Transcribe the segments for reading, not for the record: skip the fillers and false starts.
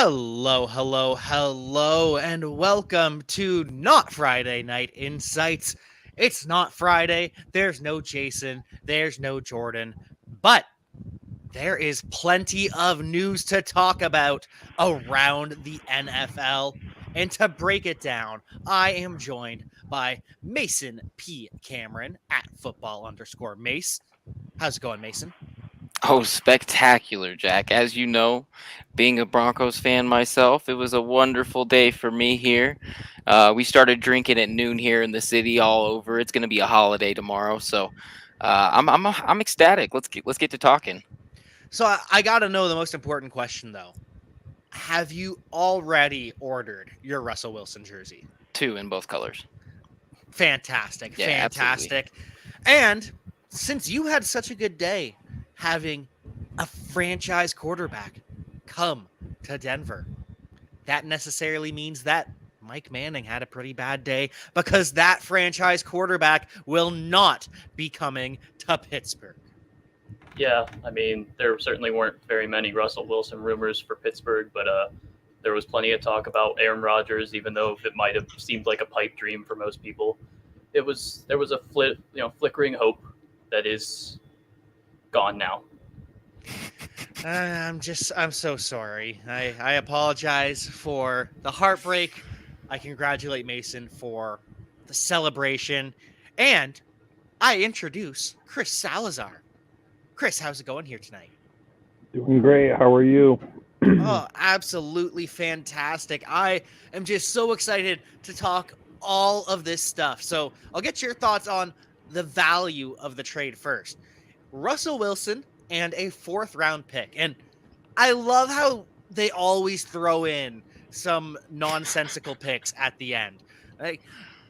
Hello, hello, hello, and welcome to Not Friday Night Insights. It's not Friday, there's no Jason, there's no Jordan, but there is plenty of news to talk about around the NFL. And to break it down, I am joined by Mason P. Cameron at football_Mace. How's it going, Mason? Oh, spectacular, Jack. As you know, being a Broncos fan myself, it was a wonderful day for me here. We started drinking at noon here in the city all over. It's going to be a holiday tomorrow, so I'm ecstatic. Let's get to talking. So I got to know the most important question, though. Have you already ordered your Russell Wilson jersey? Two in both colors. Fantastic, Yeah, absolutely. fantastic. And since you had such a good day having a franchise quarterback come to Denver, that necessarily means that Mike Manning had a pretty bad day because that franchise quarterback will not be coming to Pittsburgh. Yeah, I mean, there certainly weren't very many Russell Wilson rumors for Pittsburgh, but there was plenty of talk about Aaron Rodgers, even though it might have seemed like a pipe dream for most people. There was a flickering hope that is gone now. I'm so sorry. I apologize for the heartbreak. I congratulate Mason for the celebration. And I introduce Chris Salazar. Chris, how's it going here tonight? Doing great. How are you? Oh, absolutely fantastic. I am just so excited to talk all of this stuff. So I'll get your thoughts on the value of the trade first. Russell Wilson and a fourth round pick. And I love how they always throw in some nonsensical picks at the end. Like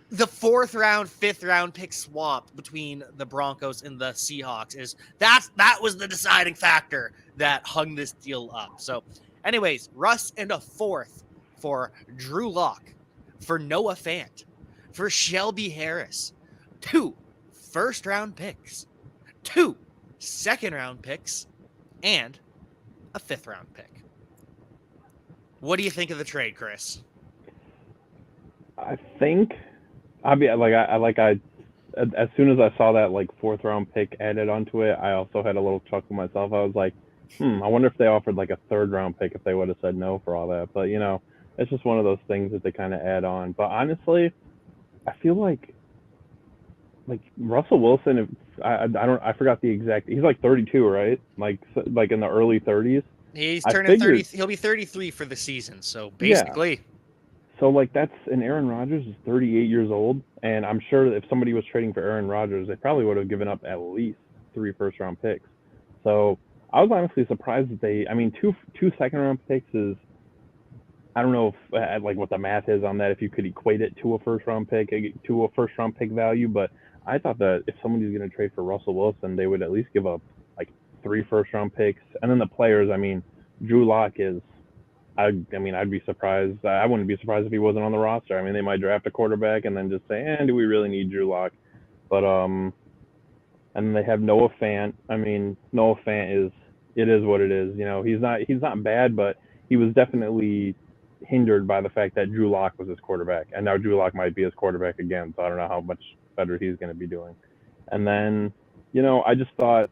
the fourth round, fifth round pick swap between the Broncos and the Seahawks that was the deciding factor that hung this deal up. So, anyways, Russ and a fourth for Drew Lock, for Noah Fant, for Shelby Harris, 2 first round picks, 2 second round picks, and a fifth round pick. What do you think of the trade, Chris? I think I as soon as I saw that like fourth round pick added onto it, I also had a little chuckle myself. I was like, I wonder if they offered like a third round pick if they would have said no for all that. But it's just one of those things that they kind of add on. But honestly, I feel like Russell Wilson. I forgot the exact. He's like 32, right? Like in the early 30s. He's I turning 30. figured, He'll be 33 for the season. So yeah. basically, So like that's and Aaron Rodgers is 38 years old, and I'm sure that if somebody was trading for Aaron Rodgers, they probably would have given up at least 3 first round picks. So I was honestly surprised that I mean, two second round picks is, I don't know if like what the math is on that, if you could equate it to a first round pick, to a first round pick value, but I thought that if somebody's going to trade for Russell Wilson, they would at least give up like 3 first round picks, and then the players. I mean, Drew Lock is. I mean, I'd be surprised. I wouldn't be surprised if he wasn't on the roster. I mean, they might draft a quarterback and then just say, do we really need Drew Lock? But and then they have Noah Fant. I mean, Noah Fant it is what it is. He's not bad, but he was definitely hindered by the fact that Drew Lock was his quarterback, and now Drew Lock might be his quarterback again. So I don't know how much better he's going to be doing. And then, I just thought,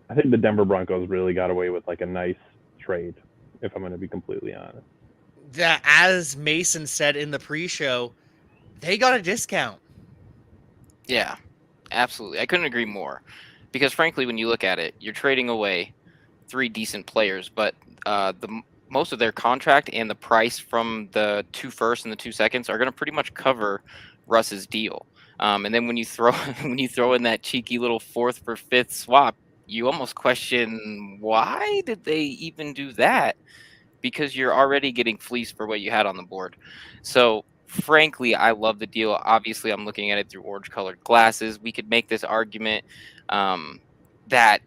I think the Denver Broncos really got away with like a nice trade, if I'm going to be completely honest. that as Mason said in the pre-show, they got a discount. Yeah, absolutely. I couldn't agree more. Because frankly, when you look at it, you're trading away 3 decent players, but most of their contract and the price from the 2 firsts and the 2 seconds are going to pretty much cover Russ's deal. And then when you throw in that cheeky little fourth for fifth swap, you almost question, why did they even do that? Because you're already getting fleeced for what you had on the board. So frankly, I love the deal. Obviously, I'm looking at it through orange-colored glasses. We could make this argument that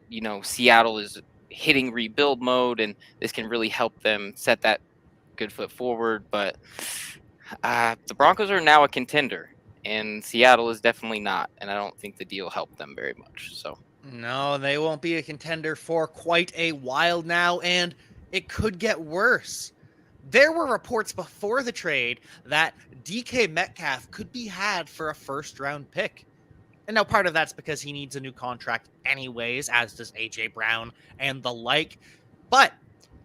Seattle is hitting rebuild mode, and this can really help them set that good foot forward. But the Broncos are now a contender, and Seattle is definitely not. And I don't think the deal helped them very much. So No, they won't be a contender for quite a while now, and it could get worse. There were reports before the trade that DK Metcalf could be had for a first-round pick. And now part of that's because he needs a new contract anyways, as does A.J. Brown and the like. But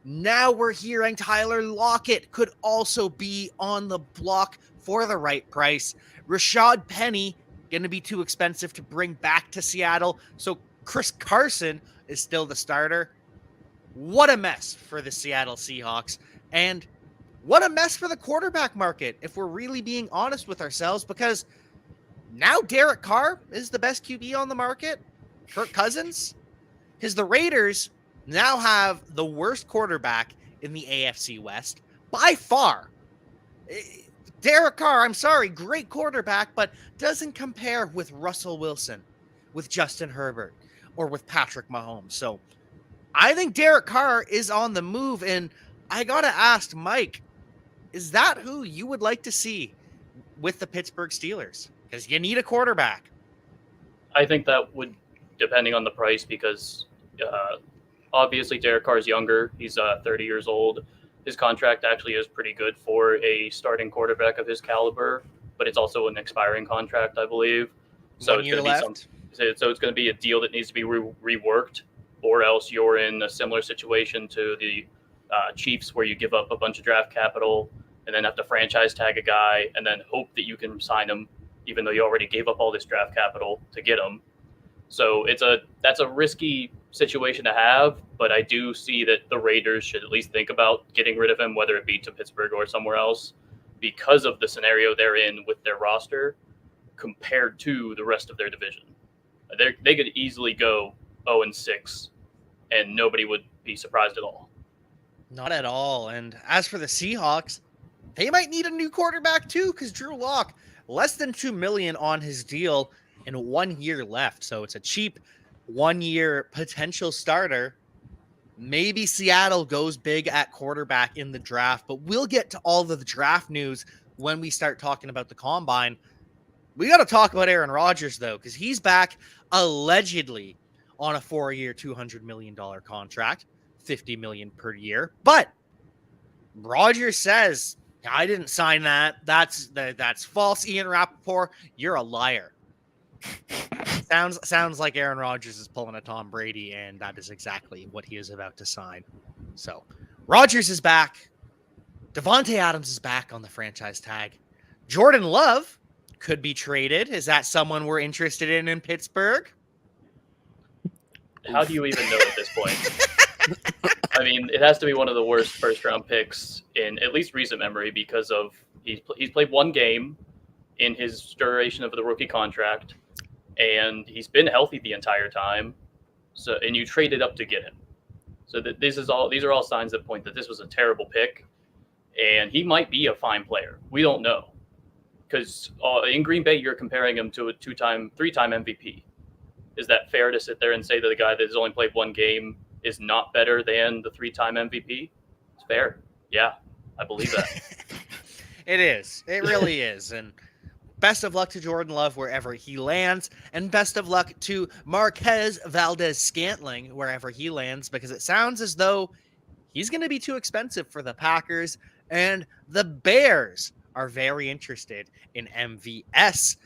now we're hearing Tyler Lockett could also be on the block for the right price. Rashad Penny, going to be too expensive to bring back to Seattle. So Chris Carson is still the starter. What a mess for the Seattle Seahawks. And what a mess for the quarterback market, if we're really being honest with ourselves, because now Derek Carr is the best QB on the market. Kirk Cousins, because the Raiders now have the worst quarterback in the AFC West by far. Derek Carr, I'm sorry, great quarterback, but doesn't compare with Russell Wilson, with Justin Herbert, or with Patrick Mahomes. So I think Derek Carr is on the move, and I got to ask Mike, is that who you would like to see with the Pittsburgh Steelers? Because you need a quarterback. I think that would, depending on the price, because obviously Derek Carr's younger. He's 30 years old. His contract actually is pretty good for a starting quarterback of his caliber, but it's also an expiring contract, I believe. So it's going to be so it's going to be a deal that needs to be reworked, or else you're in a similar situation to the Chiefs, where you give up a bunch of draft capital and then have to franchise tag a guy and then hope that you can sign him, even though you already gave up all this draft capital to get him. So that's a risky situation to have, but I do see that the Raiders should at least think about getting rid of him, whether it be to Pittsburgh or somewhere else, because of the scenario they're in with their roster compared to the rest of their division. They could easily go 0-6, and nobody would be surprised at all. Not at all. And as for the Seahawks, they might need a new quarterback too, because Drew Lock, less than $2 million on his deal and 1 year left. So it's a cheap 1 year potential starter. Maybe Seattle goes big at quarterback in the draft, but we'll get to all of the draft news when we start talking about the combine. We got to talk about Aaron Rodgers, though, because he's back allegedly on a 4-year, $200 million contract, $50 million per year. But Rodgers says, I didn't sign that. That's false. Ian Rappaport, you're a liar. Sounds like Aaron Rodgers is pulling a Tom Brady, and that is exactly what he is about to sign. So Rodgers is back. Devontae Adams is back on the franchise tag. Jordan Love could be traded. Is that someone we're interested in Pittsburgh? How do you even know at this point? I mean, it has to be one of the worst first-round picks in at least recent memory, because of he's played one game in his duration of the rookie contract, and he's been healthy the entire time. So, and you traded up to get him. So these are all signs that point that this was a terrible pick, and he might be a fine player. We don't know, because in Green Bay you're comparing him to a three-time MVP. Is that fair to sit there and say that the guy that has only played one game is not better than the 3-time MVP? It's fair. Yeah, I believe that. It is. It really is. And best of luck to Jordan Love wherever he lands, and best of luck to Marquez Valdez-Scantling wherever he lands, because it sounds as though he's going to be too expensive for the Packers, and the Bears are very interested in MVS.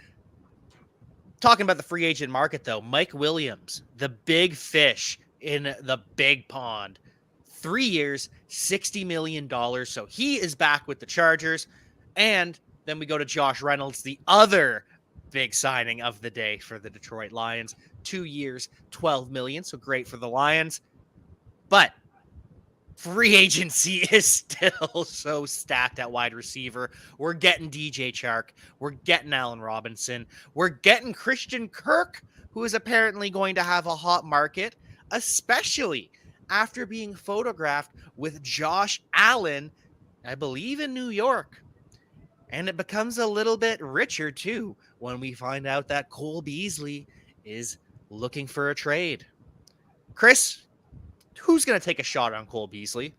Talking about the free agent market, though, Mike Williams, the big fish in the big pond, 3 years, $60 million. So he is back with the Chargers. And then we go to Josh Reynolds, the other big signing of the day for the Detroit Lions. 2 years, $12 million. So great for the Lions. But free agency is still so stacked at wide receiver. We're getting DJ Chark. We're getting Allen Robinson. We're getting Christian Kirk, who is apparently going to have a hot market, especially after being photographed with Josh Allen, I believe in New York. And it becomes a little bit richer, too, when we find out that Cole Beasley is looking for a trade. Chris, who's going to take a shot on Cole Beasley?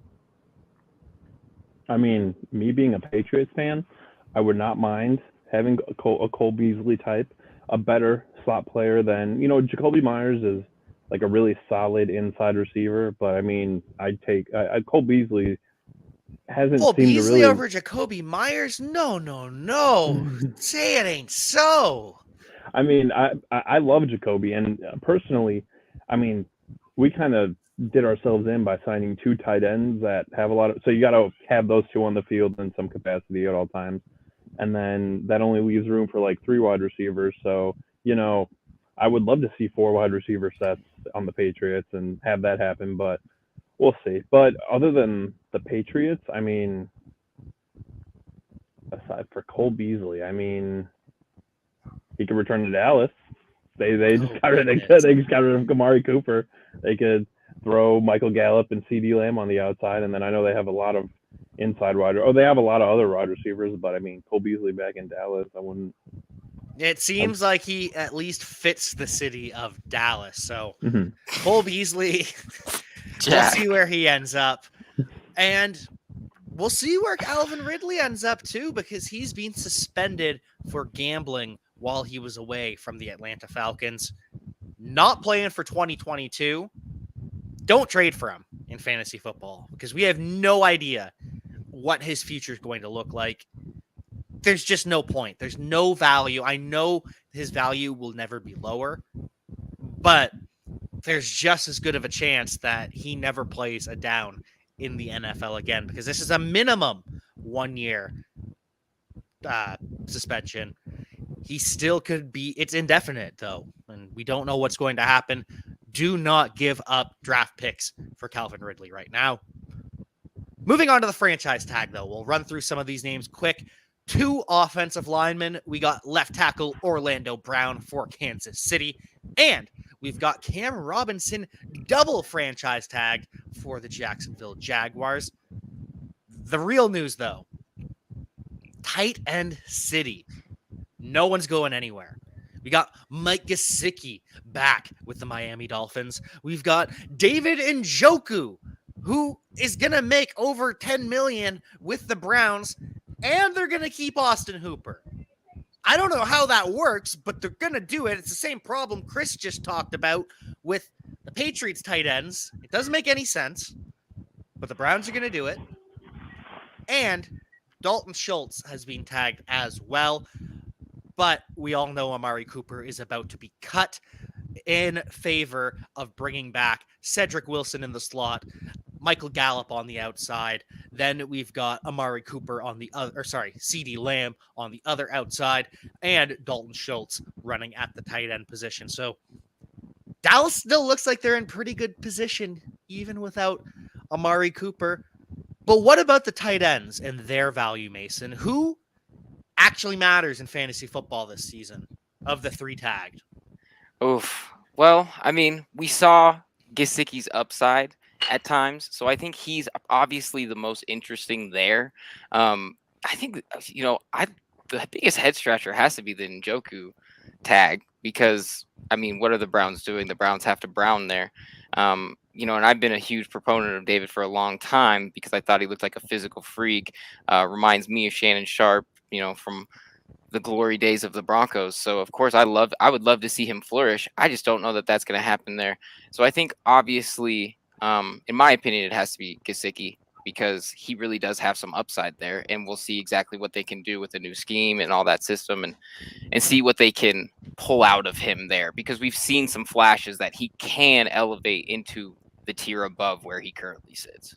I mean, me being a Patriots fan, I would not mind having a Cole Beasley type, a better slot player than, Jacoby Myers is like a really solid inside receiver. But I mean, I'd take Cole Beasley hasn't Cole seemed to Beasley really. over Jacoby Myers? No. Say it ain't so. I mean, I love Jacoby, and personally, I mean, we kind of did ourselves in by signing 2 tight ends that have a lot of. So you got to have those 2 on the field in some capacity at all times, and then that only leaves room for like 3 wide receivers. So I would love to see 4 wide receiver sets on the Patriots and have that happen, but we'll see. But other than the Patriots, I mean, aside for Cole Beasley, I mean, he could return to Dallas. They just got rid of Amari Cooper. They could throw Michael Gallup and CD Lamb on the outside, and then I know they have a lot of inside they have a lot of other wide receivers, but I mean, Cole Beasley back in Dallas, I wouldn't. It seems like he at least fits the city of Dallas. So Mhm. Cole Beasley, we'll Jack. see where he ends up. And we'll see where Calvin Ridley ends up too, because he's been suspended for gambling while he was away from the Atlanta Falcons. Not playing for 2022. Don't trade for him in fantasy football because we have no idea what his future is going to look like. There's just no point. There's no value. I know his value will never be lower, but there's just as good of a chance that he never plays a down in the NFL again, because this is a minimum 1 year suspension. He still could be, it's indefinite though, and we don't know what's going to happen. Do not give up draft picks for Calvin Ridley right now. Moving on to the franchise tag though, we'll run through some of these names quick. 2 offensive linemen. We got left tackle Orlando Brown for Kansas City, and we've got Cam Robinson double franchise tag for the Jacksonville Jaguars. The real news, though, tight end city. No one's going anywhere. We got Mike Gesicki back with the Miami Dolphins. We've got David Njoku, who is going to make over $10 million with the Browns, and they're going to keep Austin Hooper. I don't know how that works, but they're going to do it. It's the same problem Chris just talked about with the Patriots tight ends. It doesn't make any sense, but the Browns are going to do it. And Dalton Schultz has been tagged as well, but we all know Amari Cooper is about to be cut in favor of bringing back Cedric Wilson in the slot, Michael Gallup on the outside. Then we've got Amari Cooper on the other, CD Lamb on the other outside, and Dalton Schultz running at the tight end position. So Dallas still looks like they're in pretty good position, even without Amari Cooper. But what about the tight ends and their value, Mason? Who actually matters in fantasy football this season of the 3 tagged? Oof. Well, I mean, we saw Gesicki's upside at times, so I think he's obviously the most interesting there. I think the biggest head scratcher has to be the Njoku tag, because I mean, what are the Browns doing? The Browns have to Brown there. And I've been a huge proponent of David for a long time because I thought he looked like a physical freak. Reminds me of Shannon Sharp, from the glory days of the Broncos. So of course I would love to see him flourish. I just don't know that that's going to happen there. So I think obviously, in my opinion, it has to be Gesicki, because he really does have some upside there, and we'll see exactly what they can do with the new scheme and all that system, and see what they can pull out of him there, because we've seen some flashes that he can elevate into the tier above where he currently sits.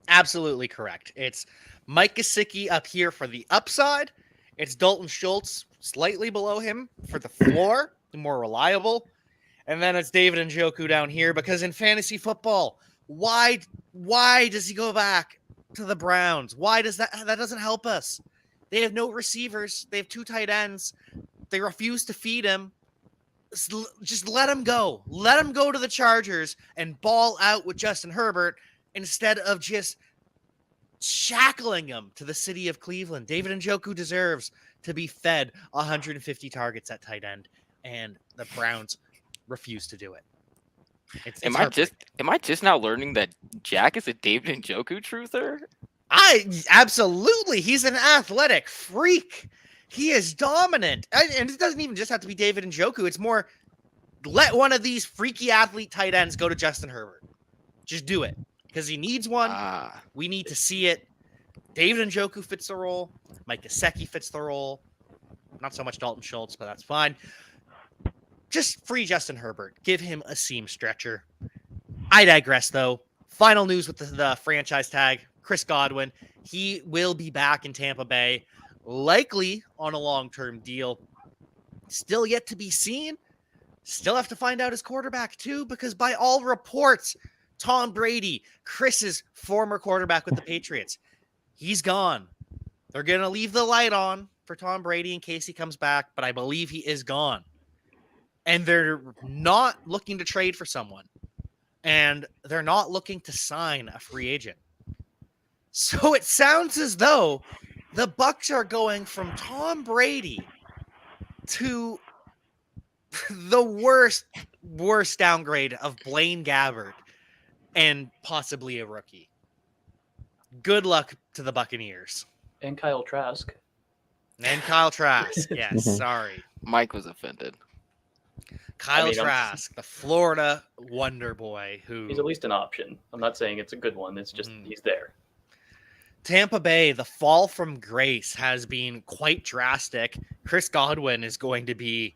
Absolutely correct. It's Mike Gesicki up here for the upside. It's Dalton Schultz slightly below him for the floor, more reliable. And then it's David Njoku down here, because in fantasy football, why does he go back to the Browns? Why does that doesn't help us? They have no receivers. They have 2 tight ends. They refuse to feed him. Just let him go. Let him go to the Chargers and ball out with Justin Herbert instead of just shackling him to the city of Cleveland. David Njoku deserves to be fed 150 targets at tight end, and the Browns refuse to do it. Am I just now learning that Jack is a David Njoku truther? Absolutely. He's an athletic freak. He is dominant. And it doesn't even just have to be David Njoku. It's more, let one of these freaky athlete tight ends go to Justin Herbert. Just do it. because he needs one. We need to see it. David Njoku fits the role. Mike Gesicki fits the role. Not so much Dalton Schultz, but that's fine. Just free Justin Herbert. Give him a seam stretcher. I digress, though. Final news with the franchise tag. Chris Godwin. He will be back in Tampa Bay, likely on a long-term deal. Still yet to be seen. Still have to find out his quarterback, too, because by all reports, Tom Brady, Chris's former quarterback with the Patriots, he's gone. They're going to leave the light on for Tom Brady in case he comes back, but I believe he is gone. And they're not looking to trade for someone. And they're not looking to sign a free agent. So it sounds as though the Bucs are going from Tom Brady to the worst downgrade of Blaine Gabbert and possibly a rookie. Good luck to the Buccaneers. And Kyle Trask. And Kyle Trask. Yes, sorry. Mike was offended. Kyle Trask, the Florida Wonder Boy, who... He's at least an option. I'm not saying it's a good one. It's just he's there. Tampa Bay, the fall from grace has been quite drastic. Chris Godwin is going to be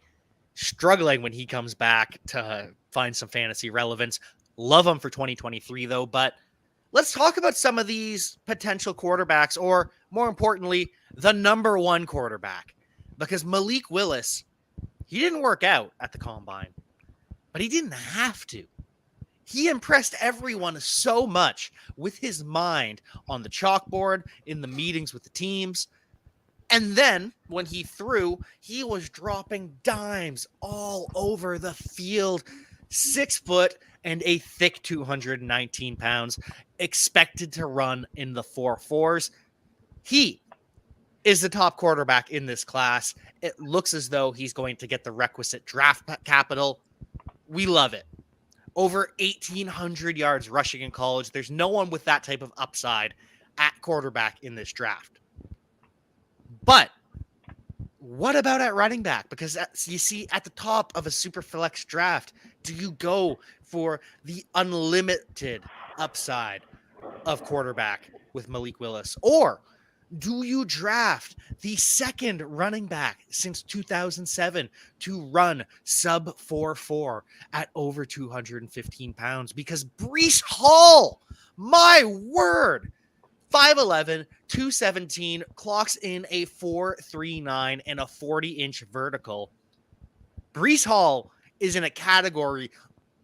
struggling when he comes back to find some fantasy relevance. Love him for 2023, though. But let's talk about some of these potential quarterbacks, or more importantly, the number one quarterback. Because Malik Willis, he didn't work out at the Combine, but he didn't have to. He impressed everyone so much with his mind on the chalkboard, in the meetings with the teams. And then when he threw, he was dropping dimes all over the field. 6 foot and a thick 219 pounds, expected to run in the 4.4s. He is the top quarterback in this class. It looks as though he's going to get the requisite draft capital. We love it. Over 1,800 yards rushing in college. There's no one with that type of upside at quarterback in this draft. But what about at running back? Because you see, at the top of a super flex draft, do you go for the unlimited upside of quarterback with Malik Willis? Or do you draft the second running back since 2007 to run sub 4.4 at over 215 pounds? Because Breece Hall, my word, 5'11", 217, clocks in a 4.39 and a 40-inch vertical. Breece Hall is in a category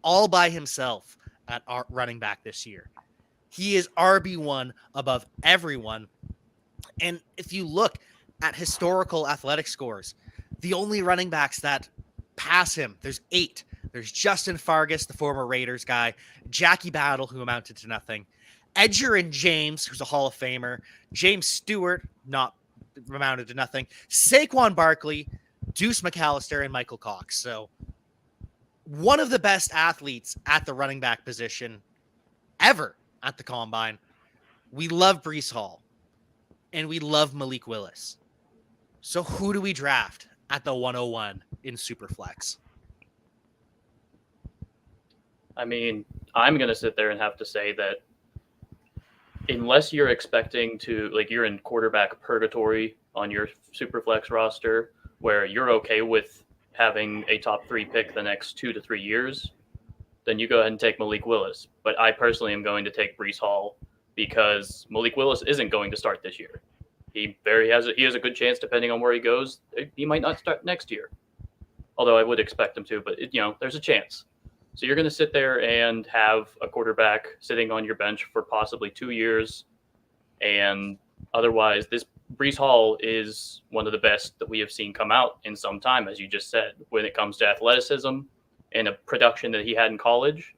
all by himself at our running back this year. He is RB1 above everyone. And if you look at historical athletic scores, the only running backs that pass him, there's 8. There's Justin Fargas, the former Raiders guy, Jackie Battle, who amounted to nothing, Edger and James, who's a Hall of Famer, James Stewart, not amounted to nothing, Saquon Barkley, Deuce McAllister, and Michael Cox. So one of the best athletes at the running back position ever at the Combine. We love Breece Hall. And we love Malik Willis. So who do we draft at the 101 in Superflex? I mean, I'm going to sit there and have to say that unless you're expecting to, like, you're in quarterback purgatory on your Superflex roster where you're okay with having a top 3 pick the next 2 to 3 years, then you go ahead and take Malik Willis. But I personally am going to take Breece Hall because Malik Willis isn't going to start this year. He has a good chance, depending on where he goes. He might not start next year, although I would expect him to. But there's a chance. So you're going to sit there and have a quarterback sitting on your bench for possibly 2 years, and otherwise, this Breece Hall is one of the best that we have seen come out in some time, as you just said, when it comes to athleticism and a production that he had in college.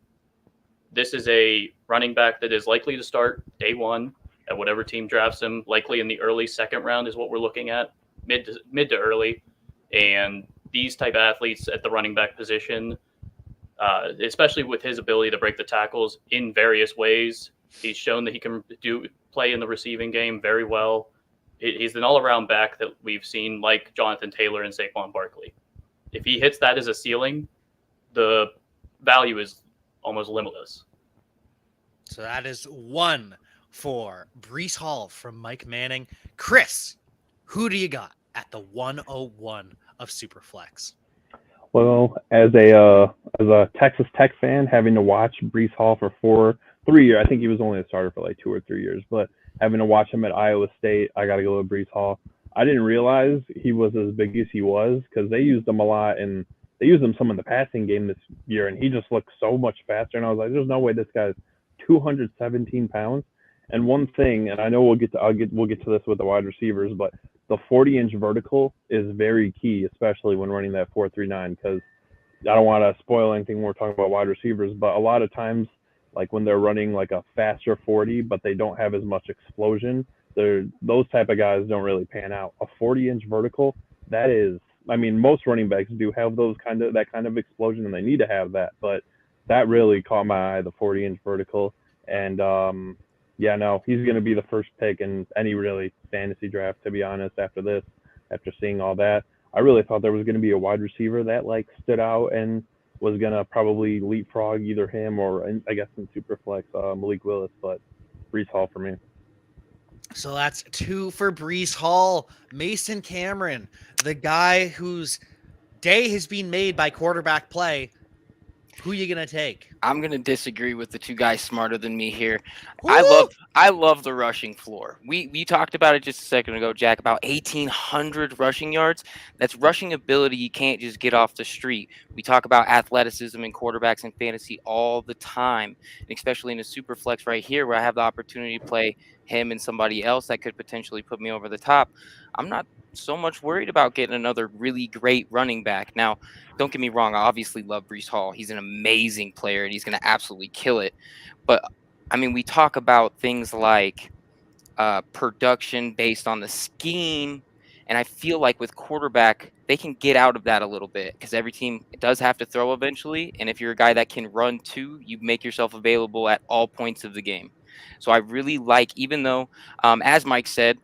This is a running back that is likely to start day one at whatever team drafts him, likely in the early second round is what we're looking at, mid to early. And these type of athletes at the running back position, especially with his ability to break the tackles in various ways, he's shown that he can play in the receiving game very well. He's an all-around back that we've seen like Jonathan Taylor and Saquon Barkley. If he hits that as a ceiling, the value is almost limitless. So that is 1 for Brees Hall from Mike Manning. Chris, who do you got at the 101 of Superflex? Well, as a Texas Tech fan, having to watch Brees Hall for 3 years, I think he was only a starter for like 2 or 3 years, but having to watch him at Iowa State, I got to go with Brees Hall. I didn't realize he was as big as he was because they used him a lot and they used him some in the passing game this year, and he just looked so much faster. And I was like, there's no way this guy's 217 pounds. And one thing, and I know we'll get to this with the wide receivers, but the 40-inch vertical is very key, especially when running that 4.39. Because I don't want to spoil anything when we're talking about wide receivers, but a lot of times, like when they're running like a faster 40, but they don't have as much explosion, those type of guys don't really pan out. A 40-inch vertical, that is, I mean, most running backs do have that kind of explosion, and they need to have that. But that really caught my eye, the 40-inch vertical, and yeah, no, he's going to be the first pick in any really fantasy draft, to be honest, after seeing all that. I really thought there was going to be a wide receiver that like stood out and was going to probably leapfrog either him or, I guess, in Superflex, Malik Willis, but Brees Hall for me. So that's 2 for Brees Hall. Mason Cameron, the guy whose day has been made by quarterback play. Who are you going to take? I'm going to disagree with the two guys smarter than me here. Woo! I love the rushing floor. We talked about it just a second ago, Jack, about 1,800 rushing yards. That's rushing ability you can't just get off the street. We talk about athleticism in quarterbacks in fantasy all the time, especially in a super flex right here where I have the opportunity to play him and somebody else that could potentially put me over the top. I'm not so much worried about getting another really great running back. Now, don't get me wrong. I obviously love Brees Hall. He's an amazing player, and he's going to absolutely kill it. But, I mean, we talk about things like production based on the scheme, and I feel like with quarterback, they can get out of that a little bit because every team does have to throw eventually. And if you're a guy that can run too, you make yourself available at all points of the game. So I really like, even though, as Mike said,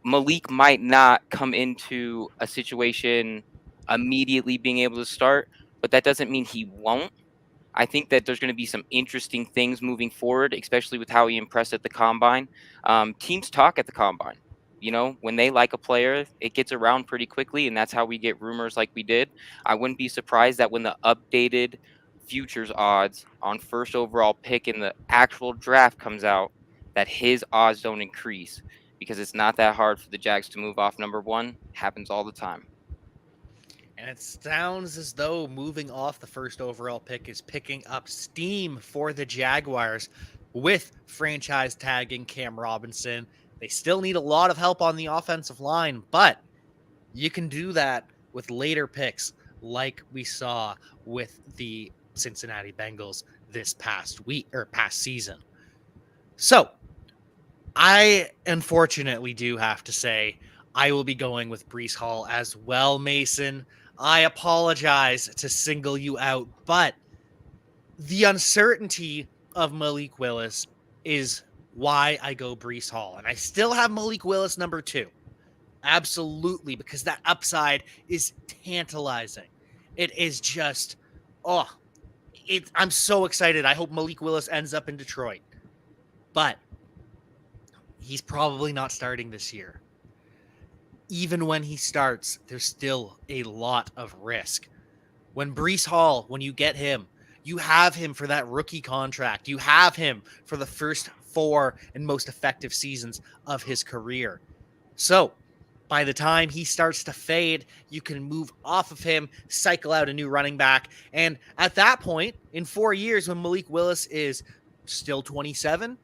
Malik might not come into a situation immediately being able to start, but that doesn't mean he won't. I think that there's going to be some interesting things moving forward, especially with how he impressed at the combine. Teams talk at the combine. You know, when they like a player, it gets around pretty quickly, and that's how we get rumors like we did. I wouldn't be surprised that when the updated futures odds on first overall pick in the actual draft comes out, that his odds don't increase because it's not that hard for the Jags to move off number 1. Happens all the time. And it sounds as though moving off the first overall pick is picking up steam for the Jaguars with franchise tagging Cam Robinson. They still need a lot of help on the offensive line, but you can do that with later picks like we saw with the Cincinnati Bengals this past season. So I unfortunately do have to say I will be going with Brees Hall as well, Mason. I apologize to single you out, but the uncertainty of Malik Willis is why I go Brees Hall. And I still have Malik Willis number 2. Absolutely, because that upside is tantalizing. It is just, I'm so excited. I hope Malik Willis ends up in Detroit. But he's probably not starting this year. Even when he starts, there's still a lot of risk. When Brees Hall, when you get him, you have him for that rookie contract. You have him for the first 4 and most effective seasons of his career. So by the time he starts to fade, you can move off of him, cycle out a new running back. And at that point, in 4 years, when Malik Willis is still 27,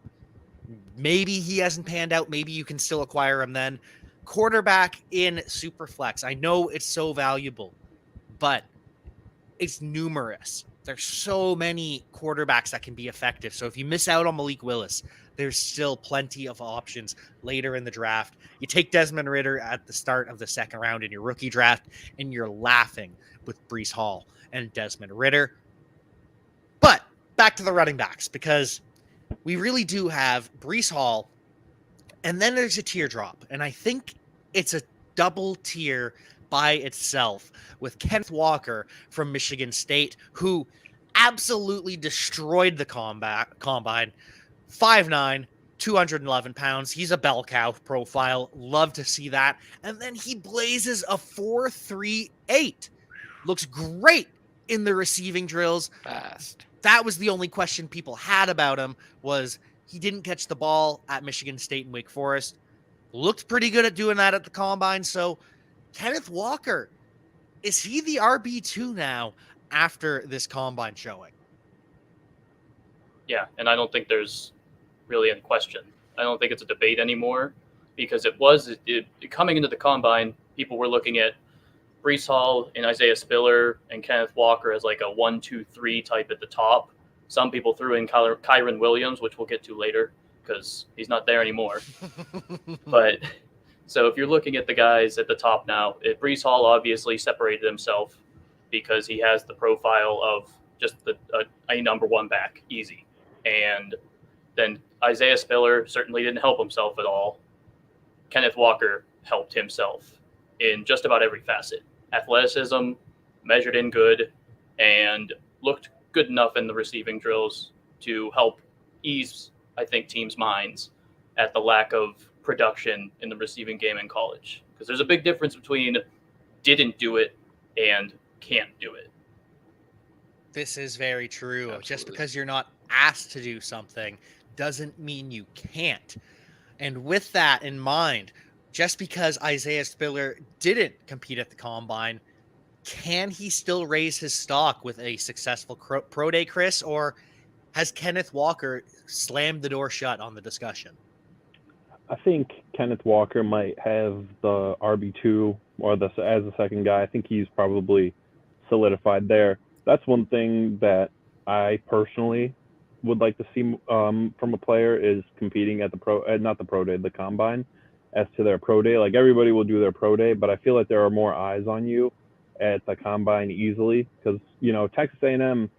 maybe he hasn't panned out. Maybe you can still acquire him then. Quarterback in Superflex. I know it's so valuable, but it's numerous. There's so many quarterbacks that can be effective. So if you miss out on Malik Willis, there's still plenty of options later in the draft. You take Desmond Ridder at the start of the second round in your rookie draft, and you're laughing with Brees Hall and Desmond Ridder. But back to the running backs, because we really do have Brees Hall, and then there's a teardrop. And I think it's a double tier by itself with Kenneth Walker from Michigan State, who absolutely destroyed the combine, 5'9", 211 pounds. He's a bell cow profile. Love to see that. And then he blazes a 4.38. Looks great in the receiving drills. Fast. That was the only question people had about him, was he didn't catch the ball at Michigan State and Wake Forest. Looked pretty good at doing that at the Combine. So Kenneth Walker, is he the RB2 now after this Combine showing? Yeah, and I don't think there's really any question. I don't think it's a debate anymore, because coming into the Combine, people were looking at Breece Hall and Isaiah Spiller and Kenneth Walker as like a 1, 2, 3 type at the top. Some people threw in Kyron Williams, which we'll get to later because he's not there anymore. But so if you're looking at the guys at the top now, Breece Hall obviously separated himself because he has the profile of just a number one back, easy. And then Isaiah Spiller certainly didn't help himself at all. Kenneth Walker helped himself in just about every facet. Athleticism, measured in good, and looked good enough in the receiving drills to help ease, I think, teams' minds at the lack of production in the receiving game in college. Because there's a big difference between didn't do it and can't do it. This is very true. Absolutely. Just because you're not asked to do something doesn't mean you can't. And with that in mind, just because Isaiah Spiller didn't compete at the Combine, can he still raise his stock with a successful pro day, Chris? Or has Kenneth Walker slammed the door shut on the discussion? I think Kenneth Walker might have the RB2 or as the second guy. I think he's probably solidified there. That's one thing that I personally would like to see from a player is competing at the Combine, as to their pro day. Like, everybody will do their pro day, but I feel like there are more eyes on you at the Combine easily because, Texas A&M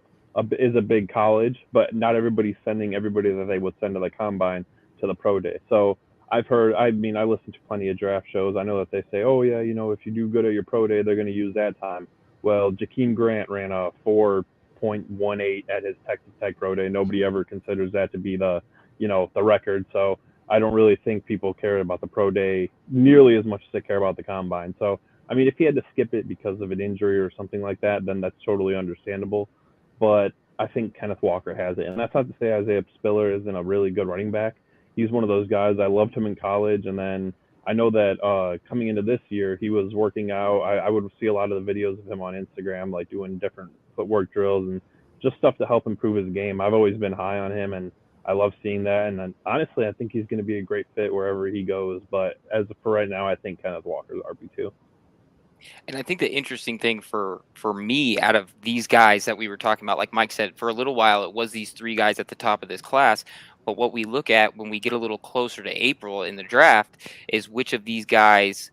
is a big college, but not everybody's sending everybody that they would send to the Combine to the pro day. So I listen to plenty of draft shows. I know that they say, oh yeah, if you do good at your pro day, they're going to use that time. Well, Jakeem Grant ran a 4.18 at his Texas Tech pro day. Nobody ever considers that to be the record. So I don't really think people care about the pro day nearly as much as they care about the Combine. So, if he had to skip it because of an injury or something like that, then that's totally understandable. But I think Kenneth Walker has it. And that's not to say Isaiah Spiller isn't a really good running back. He's one of those guys. I loved him in college. And then I know that coming into this year, he was working out. I would see a lot of the videos of him on Instagram, like doing different footwork drills and just stuff to help improve his game. I've always been high on him, and I love seeing that. And then, honestly, I think he's going to be a great fit wherever he goes. But as for right now, I think Kenneth Walker's RB2. And I think the interesting thing for me out of these guys that we were talking about, like Mike said, for a little while, it was these three guys at the top of this class. But what we look at when we get a little closer to April in the draft is which of these guys,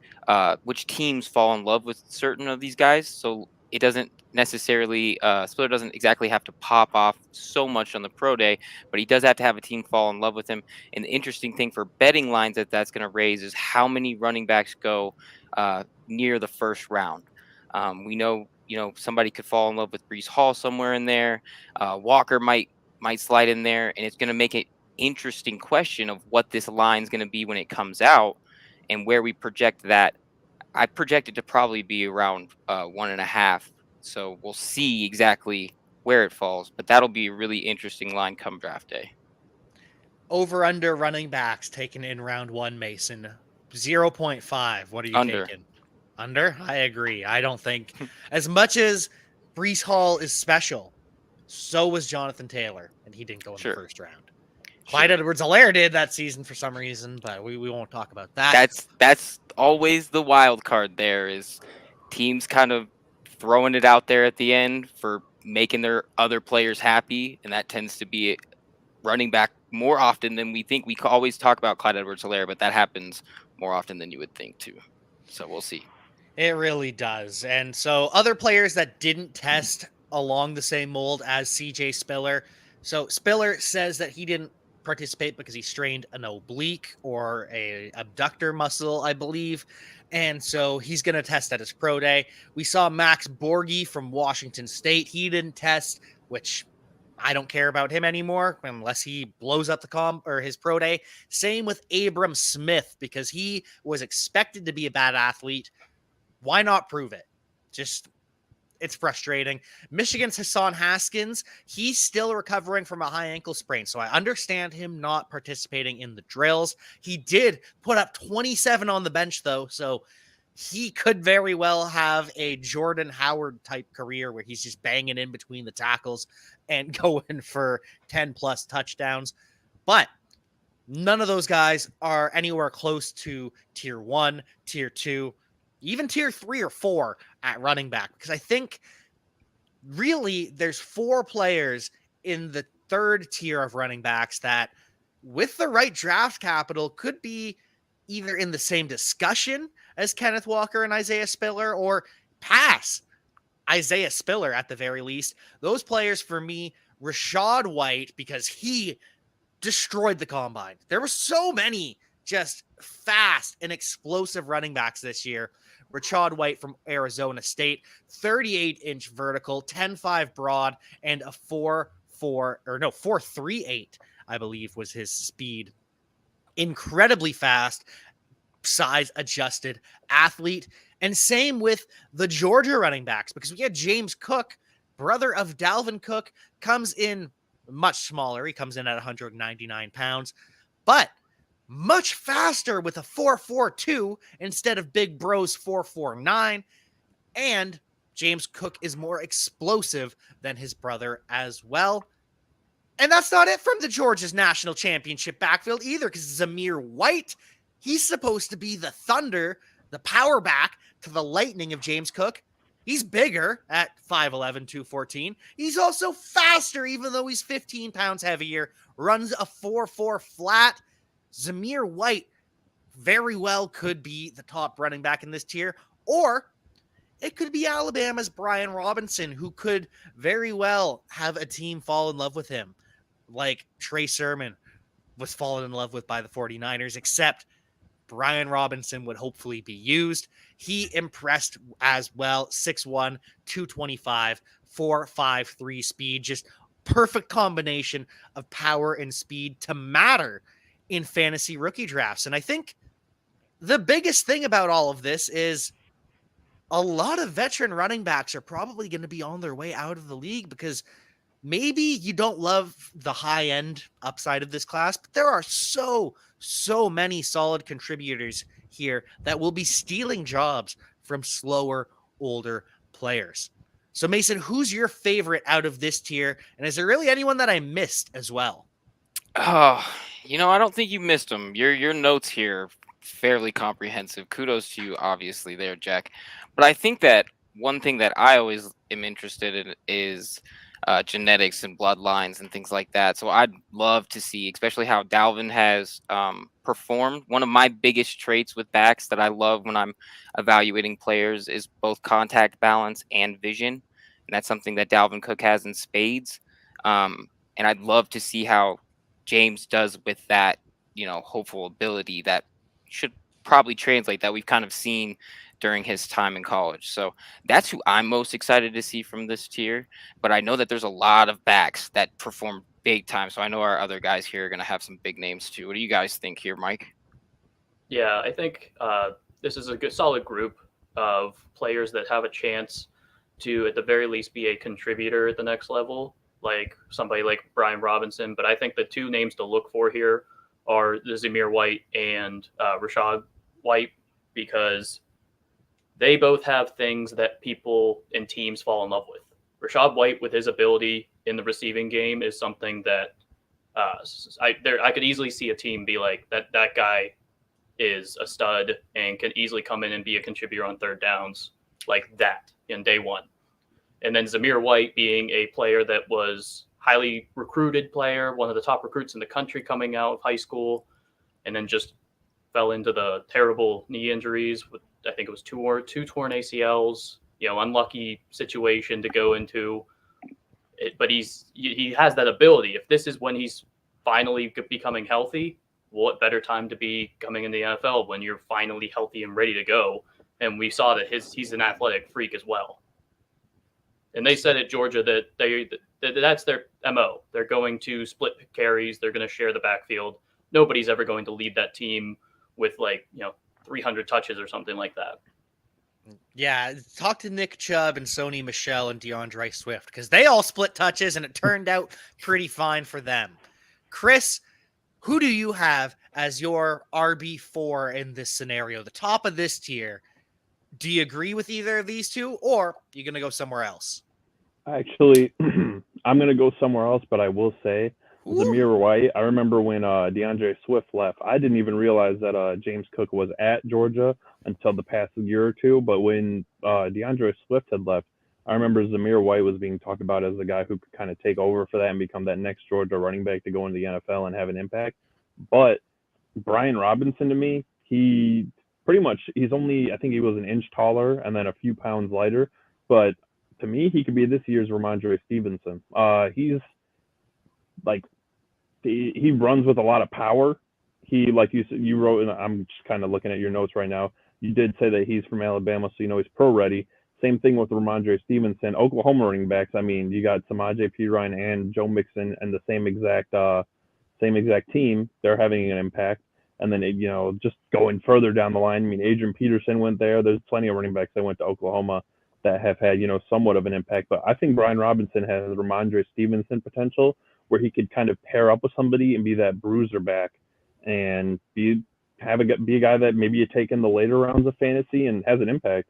which teams fall in love with certain of these guys. So it doesn't necessarily, Spiller doesn't exactly have to pop off so much on the pro day, but he does have to have a team fall in love with him. And the interesting thing for betting lines that's going to raise is how many running backs go near the first round. We know, somebody could fall in love with Breece Hall somewhere in there. Walker might slide in there, and it's going to make it interesting question of what this line is going to be when it comes out and where we project that. I project it to probably be around 1.5. So we'll see exactly where it falls, but that'll be a really interesting line come draft day. Over under running backs taken in round 1, Mason. 0.5. What are you taking? Under? I agree. I don't think as much as Breece Hall is special, so was Jonathan Taylor, and he didn't go in the first round. Clyde Edwards-Helaire did that season for some reason, but we won't talk about that. That's always the wild card there, is teams kind of throwing it out there at the end for making their other players happy, and that tends to be running back more often than we think. We always talk about Clyde Edwards-Helaire, but that happens more often than you would think too. So we'll see. It really does. And so other players that didn't test along the same mold as CJ Spiller. So Spiller says that he didn't participate because he strained an oblique or a abductor muscle, I believe. And so he's going to test at his pro day. We saw Max Borghi from Washington State. He didn't test, which I don't care about him anymore unless he blows up the comp or his pro day. Same with Abram Smith, because he was expected to be a bad athlete. Why not prove it? Just, it's frustrating. Michigan's Hassan Haskins, he's still recovering from a high ankle sprain, so I understand him not participating in the drills. He did put up 27 on the bench, though, so he could very well have a Jordan Howard type career where he's just banging in between the tackles and going for 10 plus touchdowns. But none of those guys are anywhere close to tier 1, tier 2, even tier 3 or 4 at running back, because I think really there's 4 players in the third tier of running backs that, with the right draft capital, could be either in the same discussion as Kenneth Walker and Isaiah Spiller, or pass Isaiah Spiller at the very least. Those players for me, Rachaad White, because he destroyed the combine. There were so many just fast and explosive running backs this year. Rachaad White from Arizona State, 38-inch vertical, 10.5 broad, and a 4.38, I believe was his speed. Incredibly fast, size adjusted athlete. And same with the Georgia running backs, because we had James Cook, brother of Dalvin Cook, comes in much smaller. He comes in at 199 pounds, but much faster with a 4.42 instead of Big Bro's 4.49. And James Cook is more explosive than his brother as well. And that's not it from the Georgia's national championship backfield either, because Zamir White, he's supposed to be the thunder, the power back to the lightning of James Cook. He's bigger at 5'11", 214. He's also faster, even though he's 15 pounds heavier, runs a 4.4 flat. Zamir White very well could be the top running back in this tier, or it could be Alabama's Brian Robinson, who could very well have a team fall in love with him, like Trey Sermon was fallen in love with by the 49ers, except Brian Robinson would hopefully be used. He impressed as well. 6'1", 225, 4.53 speed, just perfect combination of power and speed to matter in fantasy rookie drafts. And I think the biggest thing about all of this is a lot of veteran running backs are probably going to be on their way out of the league, because maybe you don't love the high end upside of this class, but there are so many solid contributors here that will be stealing jobs from slower, older players. So Mason, who's your favorite out of this tier? And is there really anyone that I missed as well? Oh, I don't think you missed them. Your notes here fairly comprehensive. Kudos to you, obviously, there, Jack. But I think that one thing that I always am interested in is genetics and bloodlines and things like that. So I'd love to see, especially how Dalvin has performed. One of my biggest traits with backs that I love when I'm evaluating players is both contact balance and vision. And that's something that Dalvin Cook has in spades. And I'd love to see how James does with that, hopeful ability that should probably translate, that we've kind of seen during his time in college. So that's who I'm most excited to see from this tier. But I know that there's a lot of backs that perform big time. So I know our other guys here are going to have some big names too. What do you guys think here, Mike? Yeah, I think this is a good, solid group of players that have a chance to, at the very least, be a contributor at the next level, like somebody like Brian Robinson. But I think the two names to look for here are the Zamir White and Rachaad White, because they both have things that people and teams fall in love with. Rachaad White, with his ability in the receiving game, is something that I could easily see a team be like, that guy is a stud and can easily come in and be a contributor on third downs like that in day one. And then Zamir White being a player that was highly recruited player, one of the top recruits in the country coming out of high school, and then just fell into the terrible knee injuries with, I think it was two torn ACLs, unlucky situation to go into it, but he has that ability. If this is when he's finally becoming healthy, what better time to be coming in the NFL when you're finally healthy and ready to go? And we saw that he's an athletic freak as well. And they said at Georgia that that's MO. They're going to split carries. They're going to share the backfield. Nobody's ever going to lead that team with 300 touches or something like that. Yeah, talk to Nick Chubb and Sony Michel and DeAndre Swift because they all split touches and it turned out pretty fine for them. Chris, who do you have as your RB4 in this scenario, the top of this tier? Do you agree with either of these two, or are you going to go somewhere else? Actually, I'm going to go somewhere else, but I will say Zamir White. I remember when DeAndre Swift left, I didn't even realize that James Cook was at Georgia until the past year or two. But when DeAndre Swift had left, I remember Zamir White was being talked about as the guy who could kind of take over for that and become that next Georgia running back to go into the NFL and have an impact. But Brian Robinson, to me, he's only, I think he was an inch taller and then a few pounds lighter. But to me, he could be this year's Ramondre Stevenson. He's he runs with a lot of power. He, like you said, you wrote, and I'm just kind of looking at your notes right now. You did say that he's from Alabama, so he's pro ready. Same thing with Ramondre Stevenson. Oklahoma running backs. I mean, you got Samaje Perine and Joe Mixon and the same exact team. They're having an impact. And then, just going further down the line, I mean, Adrian Peterson went there. There's plenty of running backs that went to Oklahoma that have had, somewhat of an impact. But I think Brian Robinson has Ramondre Stevenson potential where he could kind of pair up with somebody and be that bruiser back and be a guy that maybe you take in the later rounds of fantasy and has an impact.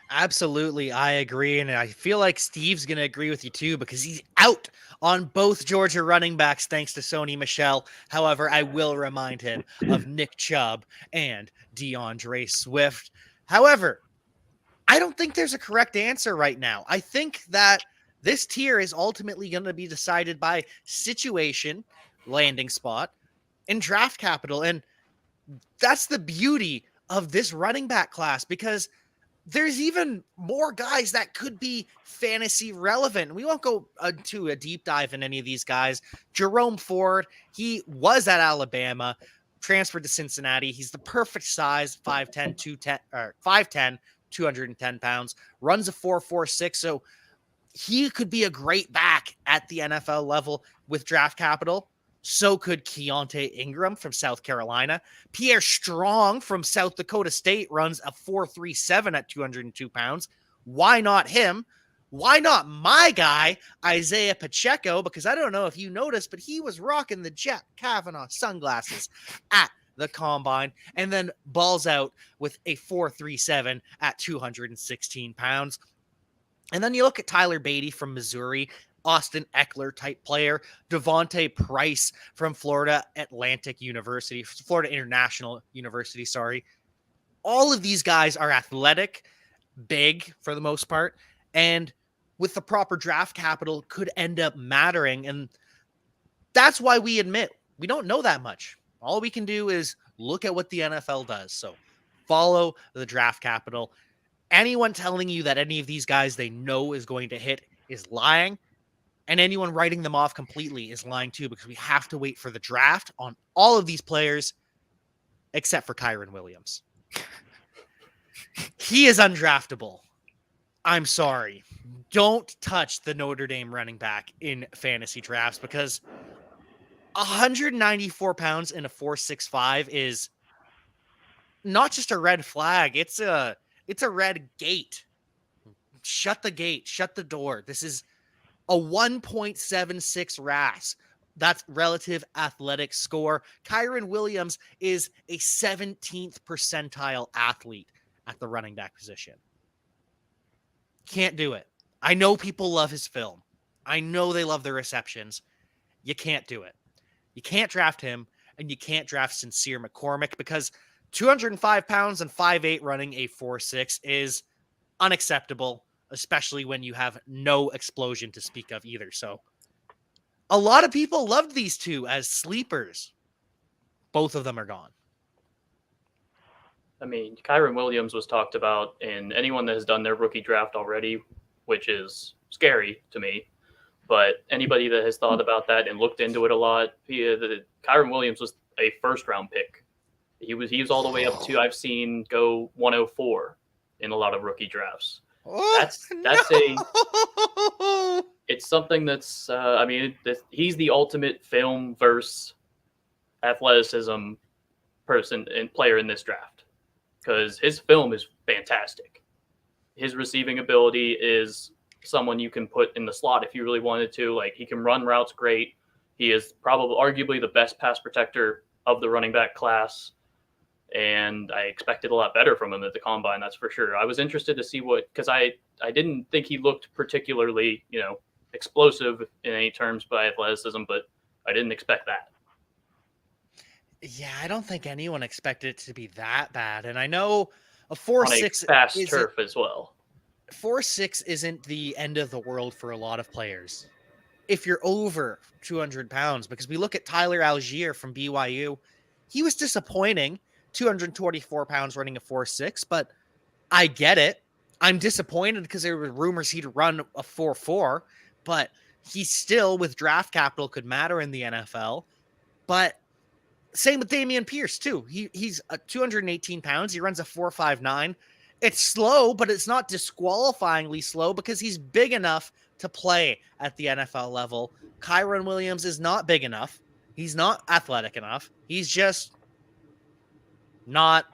Absolutely, I agree, and I feel like Steve's going to agree with you too because he's out on both Georgia running backs thanks to Sony Michel. However, I will remind him of Nick Chubb and DeAndre Swift. However, I don't think there's a correct answer right now. I think that this tier is ultimately going to be decided by situation, landing spot, and draft capital, and that's the beauty of this running back class because there's even more guys that could be fantasy relevant. We won't go into a deep dive in any of these guys. Jerome Ford, he was at Alabama, transferred to Cincinnati. He's the perfect size, 5'10", 210 pounds, runs a 4.46. So he could be a great back at the NFL level with draft capital. So could Keontae Ingram from South Carolina. Pierre Strong from South Dakota State runs a 4.37 at 202 pounds. Why not him? Why not my guy, Isaiah Pacheco? Because I don't know if you noticed, but he was rocking the Jet Kavanaugh sunglasses at the combine and then balls out with a 4.37 at 216 pounds. And then you look at Tyler Beatty from Missouri, Austin Eckler type player, Devontae Price from Florida International University. All of these guys are athletic, big for the most part, and with the proper draft capital could end up mattering. And that's why we admit we don't know that much. All we can do is look at what the NFL does. So follow the draft capital. Anyone telling you that any of these guys they know is going to hit is lying. And anyone writing them off completely is lying too, because we have to wait for the draft on all of these players, except for Kyron Williams. He is undraftable. I'm sorry. Don't touch the Notre Dame running back in fantasy drafts because 194 pounds in a 4.65 is not just a red flag. It's a red gate. Shut the gate. Shut the door. This is a 1.76 RAS. That's relative athletic score. Kyron Williams is a 17th percentile athlete at the running back position. Can't do it. I know people love his film. I know they love the receptions. You can't do it. You can't draft him, and you can't draft Sincere McCormick because 205 pounds and 5'8 running a 4.6 is unacceptable, especially when you have no explosion to speak of either. So a lot of people loved these two as sleepers. Both of them are gone. I mean, Kyron Williams was talked about, and anyone that has done their rookie draft already, which is scary to me, but anybody that has thought about that and looked into it a lot, Kyron Williams was a first-round pick. He was all the way up to, I've seen go 104 in a lot of rookie drafts. That's it's something that's, he's the ultimate film versus athleticism person and player in this draft because his film is fantastic. His receiving ability is someone you can put in the slot if you really wanted to. Like, he can run routes great. He is probably arguably the best pass protector of the running back class. And I expected a lot better from him at the combine, that's for sure. I was interested to see because I didn't think he looked particularly, explosive in any terms by athleticism, but I didn't expect that. Yeah, I don't think anyone expected it to be that bad. And I know a 4.6 fast turf as well. 4.6 isn't the end of the world for a lot of players if you're over 200 pounds, because we look at Tyler Algier from BYU. He was disappointing, 224 pounds running a 4.6, but I get it. I'm disappointed because there were rumors he'd run a 4.4, but he still, with draft capital, could matter in the NFL. But same with Dameon Pierce, too. He's 218 pounds. He runs a 4.59. It's slow, but it's not disqualifyingly slow because he's big enough to play at the NFL level. Kyron Williams is not big enough. He's not athletic enough. He's just not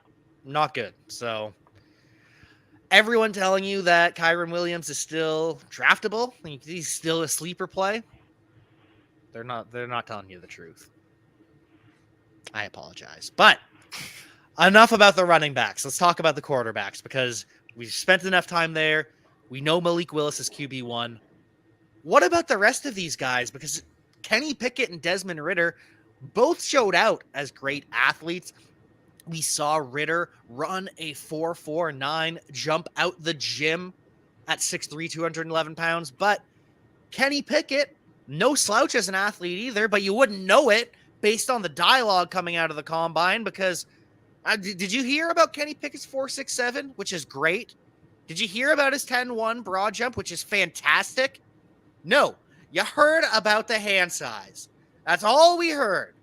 good. So everyone telling you that Kyron Williams is still draftable, he's still a sleeper play, they're not telling you the truth. I apologize. But enough about the running backs. Let's talk about the quarterbacks because we've spent enough time there. We know Malik Willis is QB1. What about the rest of these guys? Because Kenny Pickett and Desmond Ridder both showed out as great athletes. We saw Ridder run a 4.49, jump out the gym at 6'3", 211 pounds. But Kenny Pickett, no slouch as an athlete either, but you wouldn't know it based on the dialogue coming out of the combine because did you hear about Kenny Pickett's 4.67, which is great? Did you hear about his 10.1 broad jump, which is fantastic? No, you heard about the hand size. That's all we heard.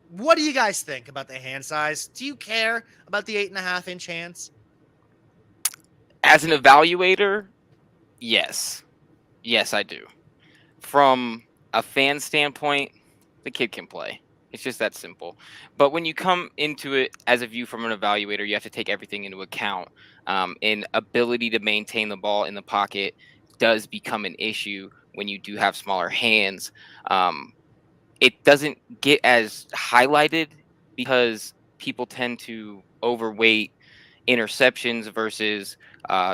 What do you guys think about the hand size? Do you care about the 8.5-inch hands? As an evaluator, yes. Yes, I do. From a fan standpoint, the kid can play. It's just that simple. But when you come into it as a view from an evaluator, you have to take everything into account. And ability to maintain the ball in the pocket does become an issue when you do have smaller hands. It doesn't get as highlighted because people tend to overweight interceptions versus,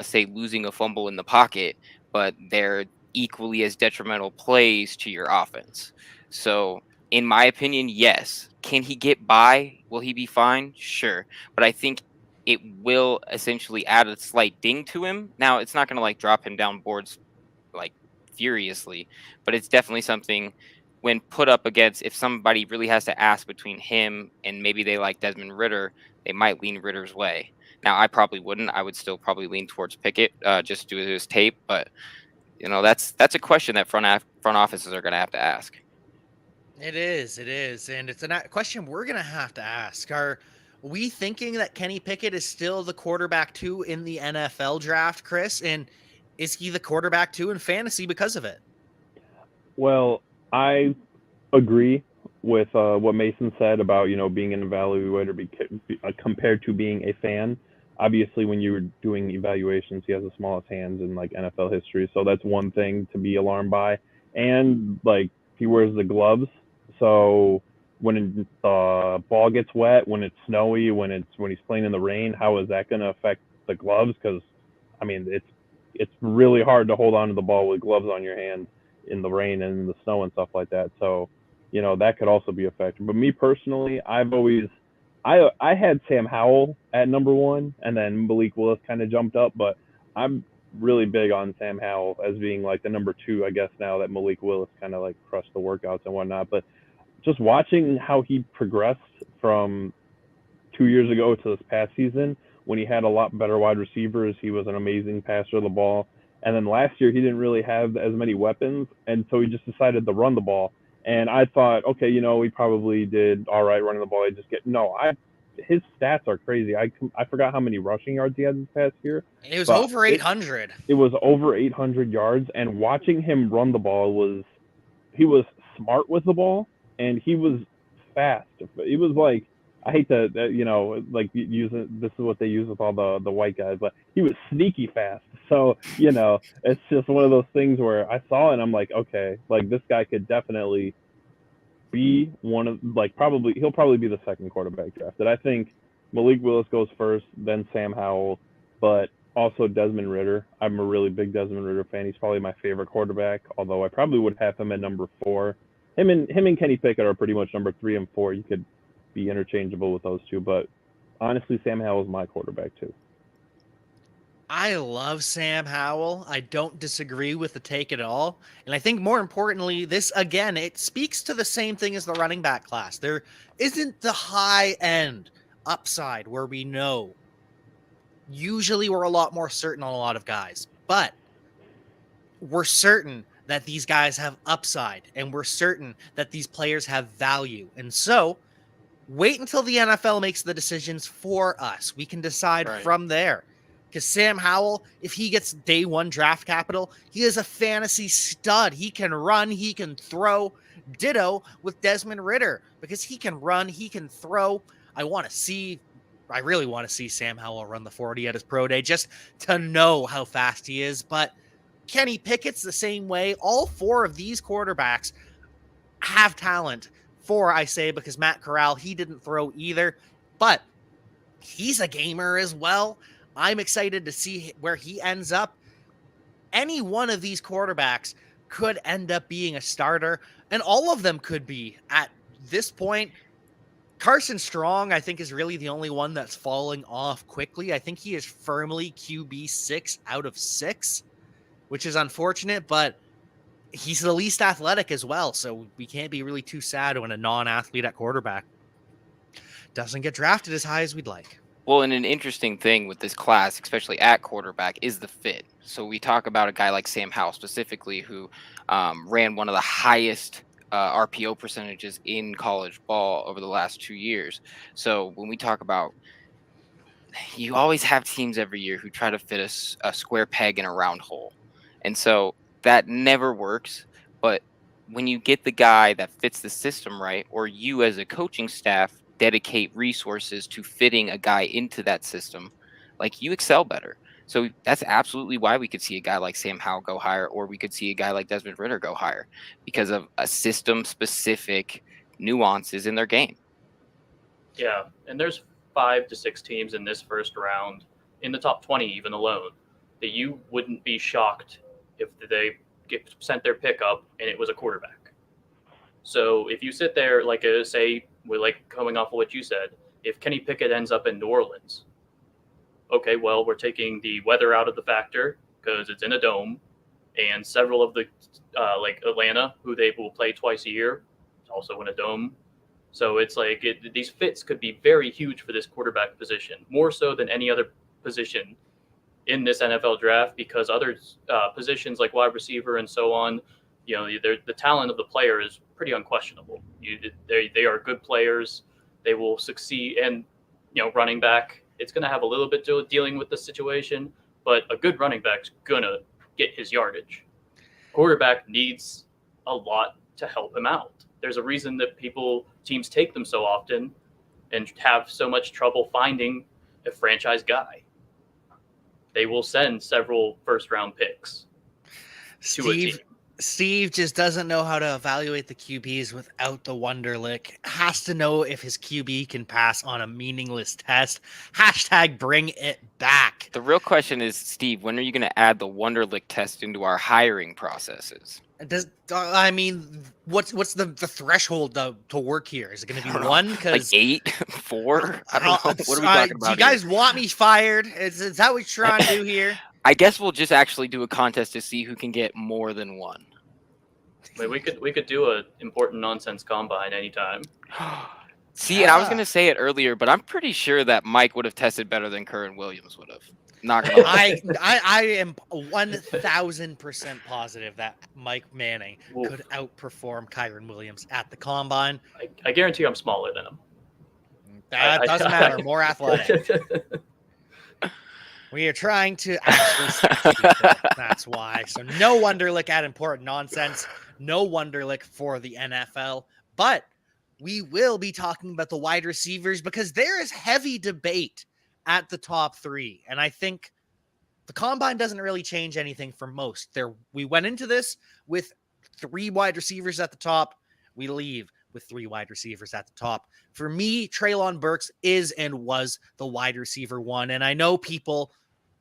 say, losing a fumble in the pocket, but they're equally as detrimental plays to your offense. So, in my opinion, yes. Can he get by? Will he be fine? Sure. But I think it will essentially add a slight ding to him. Now, it's not going to drop him down boards furiously, but it's definitely something when put up against, if somebody really has to ask between him and maybe they like Desmond Ridder, they might lean Ridder's way. Now, I probably wouldn't. I would still probably lean towards Pickett just due to his tape. But, that's a question that front offices are going to have to ask. It is. And it's a question we're going to have to ask. Are we thinking that Kenny Pickett is still the quarterback 2 in the NFL draft, Chris? And is he the quarterback 2 in fantasy because of it? Well, I agree with what Mason said about, being an evaluator compared to being a fan. Obviously, when you're doing evaluations, he has the smallest hands in NFL history. So that's one thing to be alarmed by. And he wears the gloves. So when the ball gets wet, when it's snowy, when he's playing in the rain, how is that going to affect the gloves? Because, it's really hard to hold on to the ball with gloves on your hand in the rain and in the snow and stuff like that. So, that could also be a factor. But me personally, I had Sam Howell at number 1, and then Malik Willis kind of jumped up, but I'm really big on Sam Howell as being the number 2, I guess, now that Malik Willis kind of crushed the workouts and whatnot. But just watching how he progressed from 2 years ago to this past season, when he had a lot better wide receivers, he was an amazing passer of the ball. And then last year, he didn't really have as many weapons, and so he just decided to run the ball. And I thought, okay, he probably did all right running the ball. his stats are crazy. I forgot how many rushing yards he had this past year. It was But over 800. It was over 800 yards, and watching him run the ball he was smart with the ball, and he was fast. He was like, I hate to, like use it. This is what they use with all the white guys, but he was sneaky fast. So it's just one of those things where I saw it and I'm like, okay, like this guy could definitely be one of he'll probably be the second quarterback drafted. I think Malik Willis goes first, then Sam Howell, but also Desmond Ridder. I'm a really big Desmond Ridder fan. He's probably my favorite quarterback, although I probably would have him at number 4. Him and Kenny Pickett are pretty much number 3 and 4. You could be interchangeable with those two, but honestly, Sam Howell is my quarterback too. I love Sam Howell. I don't disagree with the take at all. And I think more importantly, this again, it speaks to the same thing as the running back class. There isn't the high end upside where we know. Usually we're a lot more certain on a lot of guys, but we're certain that these guys have upside and we're certain that these players have value. And so wait until the NFL makes the decisions for us. We can decide from there. Because Sam Howell, if he gets day 1 draft capital, he is a fantasy stud. He can run, he can throw. Ditto with Desmond Ridder, because he can run, he can throw. I really want to see Sam Howell run the 40 at his pro day just to know how fast he is. But Kenny Pickett's the same way. All 4 of these quarterbacks have talent. 4, I say, because Matt Corral, he didn't throw either, but he's a gamer as well. I'm excited to see where he ends up. Any one of these quarterbacks could end up being a starter, and all of them could be at this point. Carson Strong, I think, is really the only one that's falling off quickly. I think he is firmly QB 6 out of 6, which is unfortunate, but he's the least athletic as well, so we can't be really too sad when a non-athlete at quarterback doesn't get drafted as high as we'd like. Well, and an interesting thing with this class, especially at quarterback, is the fit. So we talk about a guy like Sam Howell specifically, who ran one of the highest RPO percentages in college ball over the last 2 years. So when we talk about, you always have teams every year who try to fit a square peg in a round hole. And so that never works. But when you get the guy that fits the system right, or you as a coaching staff dedicate resources to fitting a guy into that system, like, you excel better. So that's absolutely why we could see a guy like Sam Howell go higher, or we could see a guy like Desmond Ridder go higher, because of a system-specific nuances in their game. Yeah, and there's 5 to 6 teams in this first round, in the top 20 even alone, that you wouldn't be shocked if they sent their pick up and it was a quarterback. So if you sit there, say, we're coming off of what you said, if Kenny Pickett ends up in New Orleans, okay, well, we're taking the weather out of the factor because it's in a dome, and several of the Atlanta, who they will play twice a year, it's also in a dome. So it's these fits could be very huge for this quarterback position, more so than any other position in this NFL draft, because other positions like wide receiver and so on, the talent of the player is pretty unquestionable. They are good players. They will succeed. And, running back, it's going to have a little bit dealing with the situation, but a good running back's going to get his yardage. Quarterback needs a lot to help him out. There's a reason that teams take them so often and have so much trouble finding a franchise guy. They will send several first-round picks to a team. Steve just doesn't know how to evaluate the QBs without the Wonderlic. Has to know if his QB can pass on a meaningless test. # bring it back. The real question is, Steve, when are you going to add the Wonderlic test into our hiring processes? What's the threshold to work here? Is it going to be 1? Like 8, 4? I don't know. What are we talking about? Do you guys want me fired? Is that what you're trying to do here? I guess we'll just actually do a contest to see who can get more than 1. I mean, we could do an important nonsense combine anytime. See, and I was going to say it earlier, but I'm pretty sure that Mike would have tested better than Kyron Williams would have. Not gonna lie. I am 1,000% positive that Mike Manning could outperform Kyron Williams at the combine. I guarantee I'm smaller than him. That doesn't matter. More athletic. We are trying to actually save people. That's why. So no Wonderlic at Important Nonsense. No Wonderlic for the NFL. But we will be talking about the wide receivers because there is heavy debate at the top three. And I think the combine doesn't really change anything for most. We went into this with 3 wide receivers at the top. We leave with 3 wide receivers at the top. For me, Treylon Burks is and was the wide receiver 1. And I know people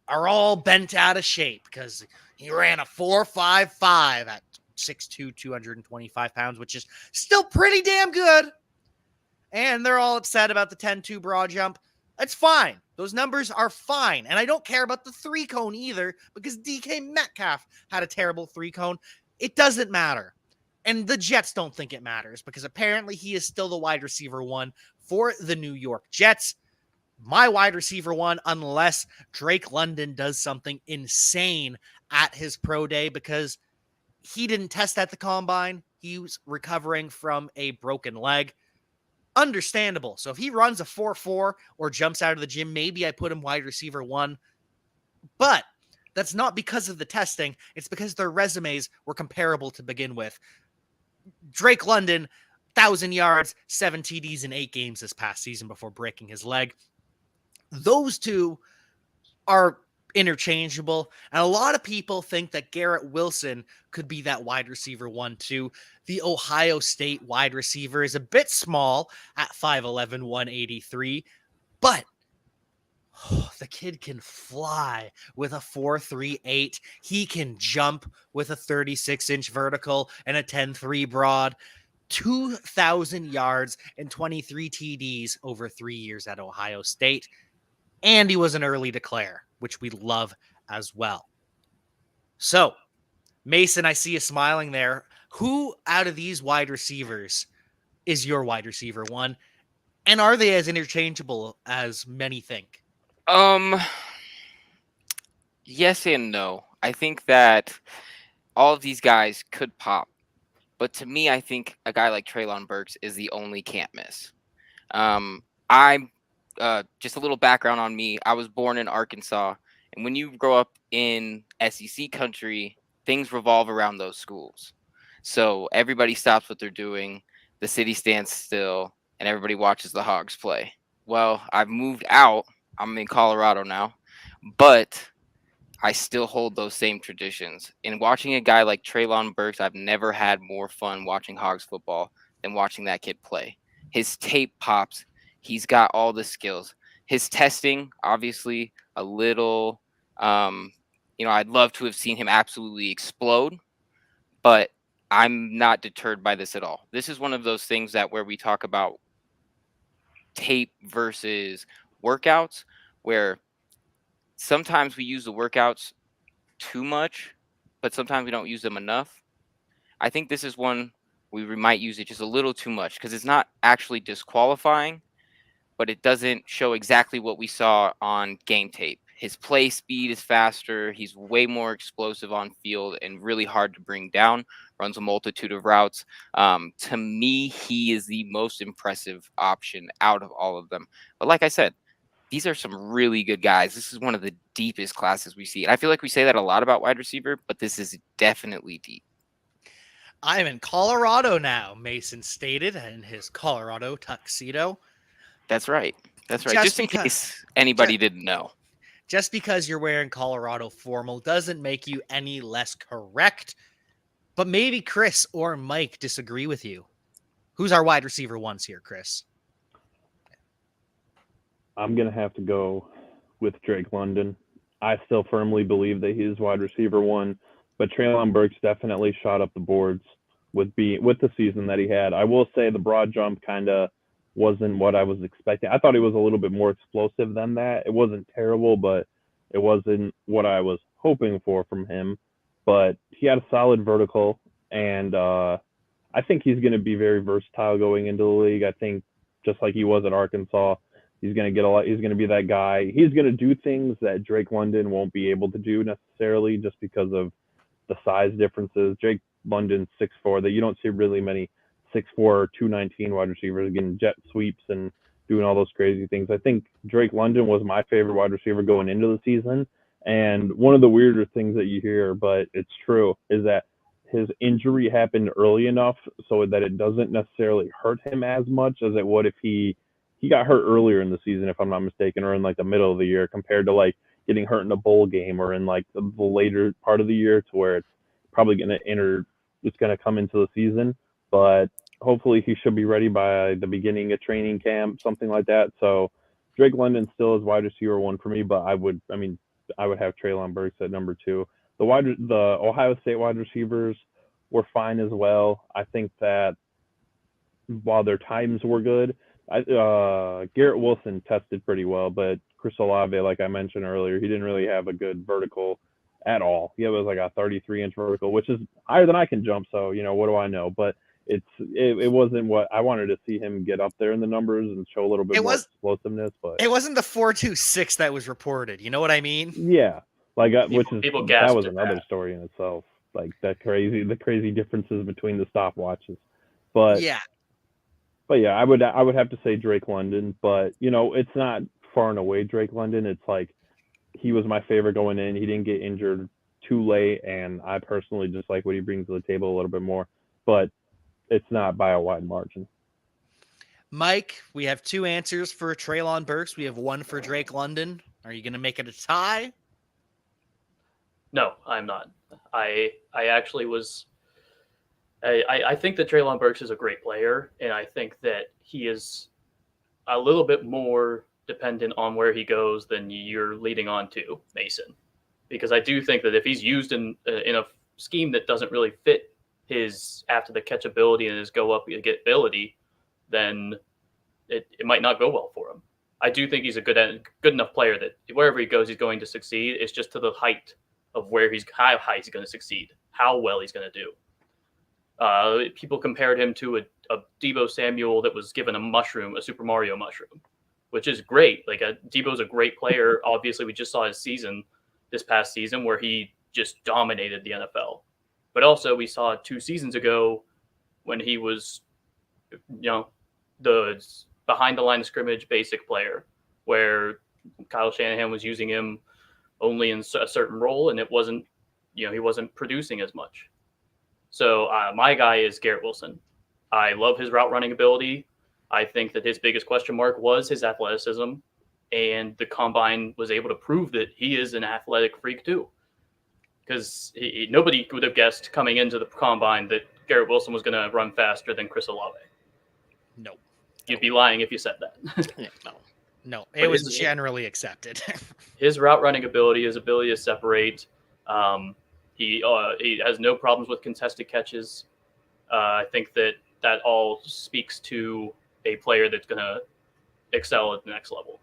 are all bent out of shape because he ran a 4.55 at 6'2", 225 pounds, which is still pretty damn good. And they're all upset about the 10-2 broad jump. That's fine. Those numbers are fine. And I don't care about the 3-cone either because DK Metcalf had a terrible 3-cone. It doesn't matter. And the Jets don't think it matters because apparently he is still the wide receiver 1 for the New York Jets. My wide receiver 1, unless Drake London does something insane at his pro day because he didn't test at the combine. He was recovering from a broken leg. Understandable. So if he runs a 4.4 or jumps out of the gym, maybe I put him wide receiver 1. But that's not because of the testing. It's because their resumes were comparable to begin with. Drake London, 1,000 yards, 7 TDs in 8 games this past season before breaking his leg. Those two are interchangeable. And a lot of people think that Garrett Wilson could be that wide receiver 1 too. The Ohio State wide receiver is a bit small at 5'11", 183, but the kid can fly with a 4.38. He can jump with a 36-inch vertical and a 10.3 broad. 2,000 yards and 23 TDs over 3 years at Ohio State. And he was an early declare, which we love as well. So, Mason, I see you smiling there. Who out of these wide receivers is your wide receiver 1? And are they as interchangeable as many think? Yes and no. I think that all of these guys could pop. But to me, I think a guy like Treylon Burks is the only can't miss. I'm just a little background on me. I was born in Arkansas. And when you grow up in SEC country, things revolve around those schools. So everybody stops what they're doing. The city stands still and everybody watches the Hogs play. Well, I've moved out. I'm in Colorado now, but I still hold those same traditions. In watching a guy like Treylon Burks, I've never had more fun watching Hogs football than watching that kid play. His tape pops. He's got all the skills. His testing, obviously, a little, I'd love to have seen him absolutely explode, but I'm not deterred by this at all. This is one of those things that where we talk about tape versus workouts, where sometimes we use the workouts too much, but sometimes we don't use them enough. I think this is one we might use it just a little too much because it's not actually disqualifying, but it doesn't show exactly what we saw on game tape. His play speed is faster. He's way more explosive on field and really hard to bring down. Runs a multitude of routes. To me, he is the most impressive option out of all of them. But like I said, these are some really good guys. This is one of the deepest classes we see. And I feel like we say that a lot about wide receiver, but this is definitely deep. I'm in Colorado now, Mason stated in his Colorado tuxedo. That's right. That's right. Just in case anybody didn't know. Just because you're wearing Colorado formal doesn't make you any less correct. But maybe Chris or Mike disagree with you. Who's our wide receiver 1s here, Chris? I'm going to have to go with Drake London. I still firmly believe that he's wide receiver 1, but Treylon Burks definitely shot up the boards with the season that he had. I will say the broad jump kind of wasn't what I was expecting. I thought he was a little bit more explosive than that. It wasn't terrible, but it wasn't what I was hoping for from him. But he had a solid vertical, and I think he's going to be very versatile going into the league. I think just like he was at Arkansas, he's going to get a lot. He's going to be that guy. He's going to do things that Drake London won't be able to do necessarily just because of the size differences. Drake London's 6'4", that you don't see really many 6'4", 219 wide receivers getting jet sweeps and doing all those crazy things. I think Drake London was my favorite wide receiver going into the season. And one of the weirder things that you hear, but it's true, is that his injury happened early enough so that it doesn't necessarily hurt him as much as it would if he got hurt earlier in the season, if I'm not mistaken, or in like the middle of the year, compared to like getting hurt in a bowl game or in like the later part of the year, to where it's probably going to it's going to come into the season. But hopefully he should be ready by the beginning of training camp, something like that. So Drake London still is wide receiver 1 for me, but I would have Treylon Burks at number 2. The Ohio State wide receivers were fine as well. I think that while their times were good, Garrett Wilson tested pretty well, but Chris Olave, like I mentioned earlier, he didn't really have a good vertical at all. He was like a 33-inch vertical, which is higher than I can jump, so, what do I know? But it wasn't what I wanted to see him get up there in the numbers and show a little bit more explosiveness. But it wasn't the 4.26 that was reported. You know what I mean? Yeah, like that was another that story in itself. Like the crazy differences between the stopwatches. But yeah, I would have to say Drake London. But it's not far and away Drake London. It's like he was my favorite going in. He didn't get injured too late, and I personally just like what he brings to the table a little bit more. But it's not by a wide margin. Mike, we have 2 answers for Treylon Burks. We have 1 for Drake London. Are you going to make it a tie? No, I'm not. I actually was. I think that Treylon Burks is a great player, and I think that he is a little bit more dependent on where he goes than you're leading on to, Mason. Because I do think that if he's used in a scheme that doesn't really fit his after the catch ability and his go up and get ability, then it might not go well for him. I do think he's a good enough player that wherever he goes, he's going to succeed. It's just to the height of how high he's going to succeed, how well he's going to do. People compared him to a Deebo Samuel that was given a Super Mario mushroom, which is great. Like Deebo's a great player. Obviously, we just saw his season this past season where he just dominated the NFL. But also we saw 2 seasons ago when he was, the behind the line of scrimmage basic player, where Kyle Shanahan was using him only in a certain role, and it wasn't, he wasn't producing as much. So my guy is Garrett Wilson. I love his route running ability. I think that his biggest question mark was his athleticism, and the combine was able to prove that he is an athletic freak too. Because nobody would have guessed coming into the combine that Garrett Wilson was going to run faster than Chris Olave. No. You'd be lying if you said that. Yeah, no. It was generally accepted. His route running ability, his ability to separate, he has no problems with contested catches. I think that all speaks to a player that's going to excel at the next level,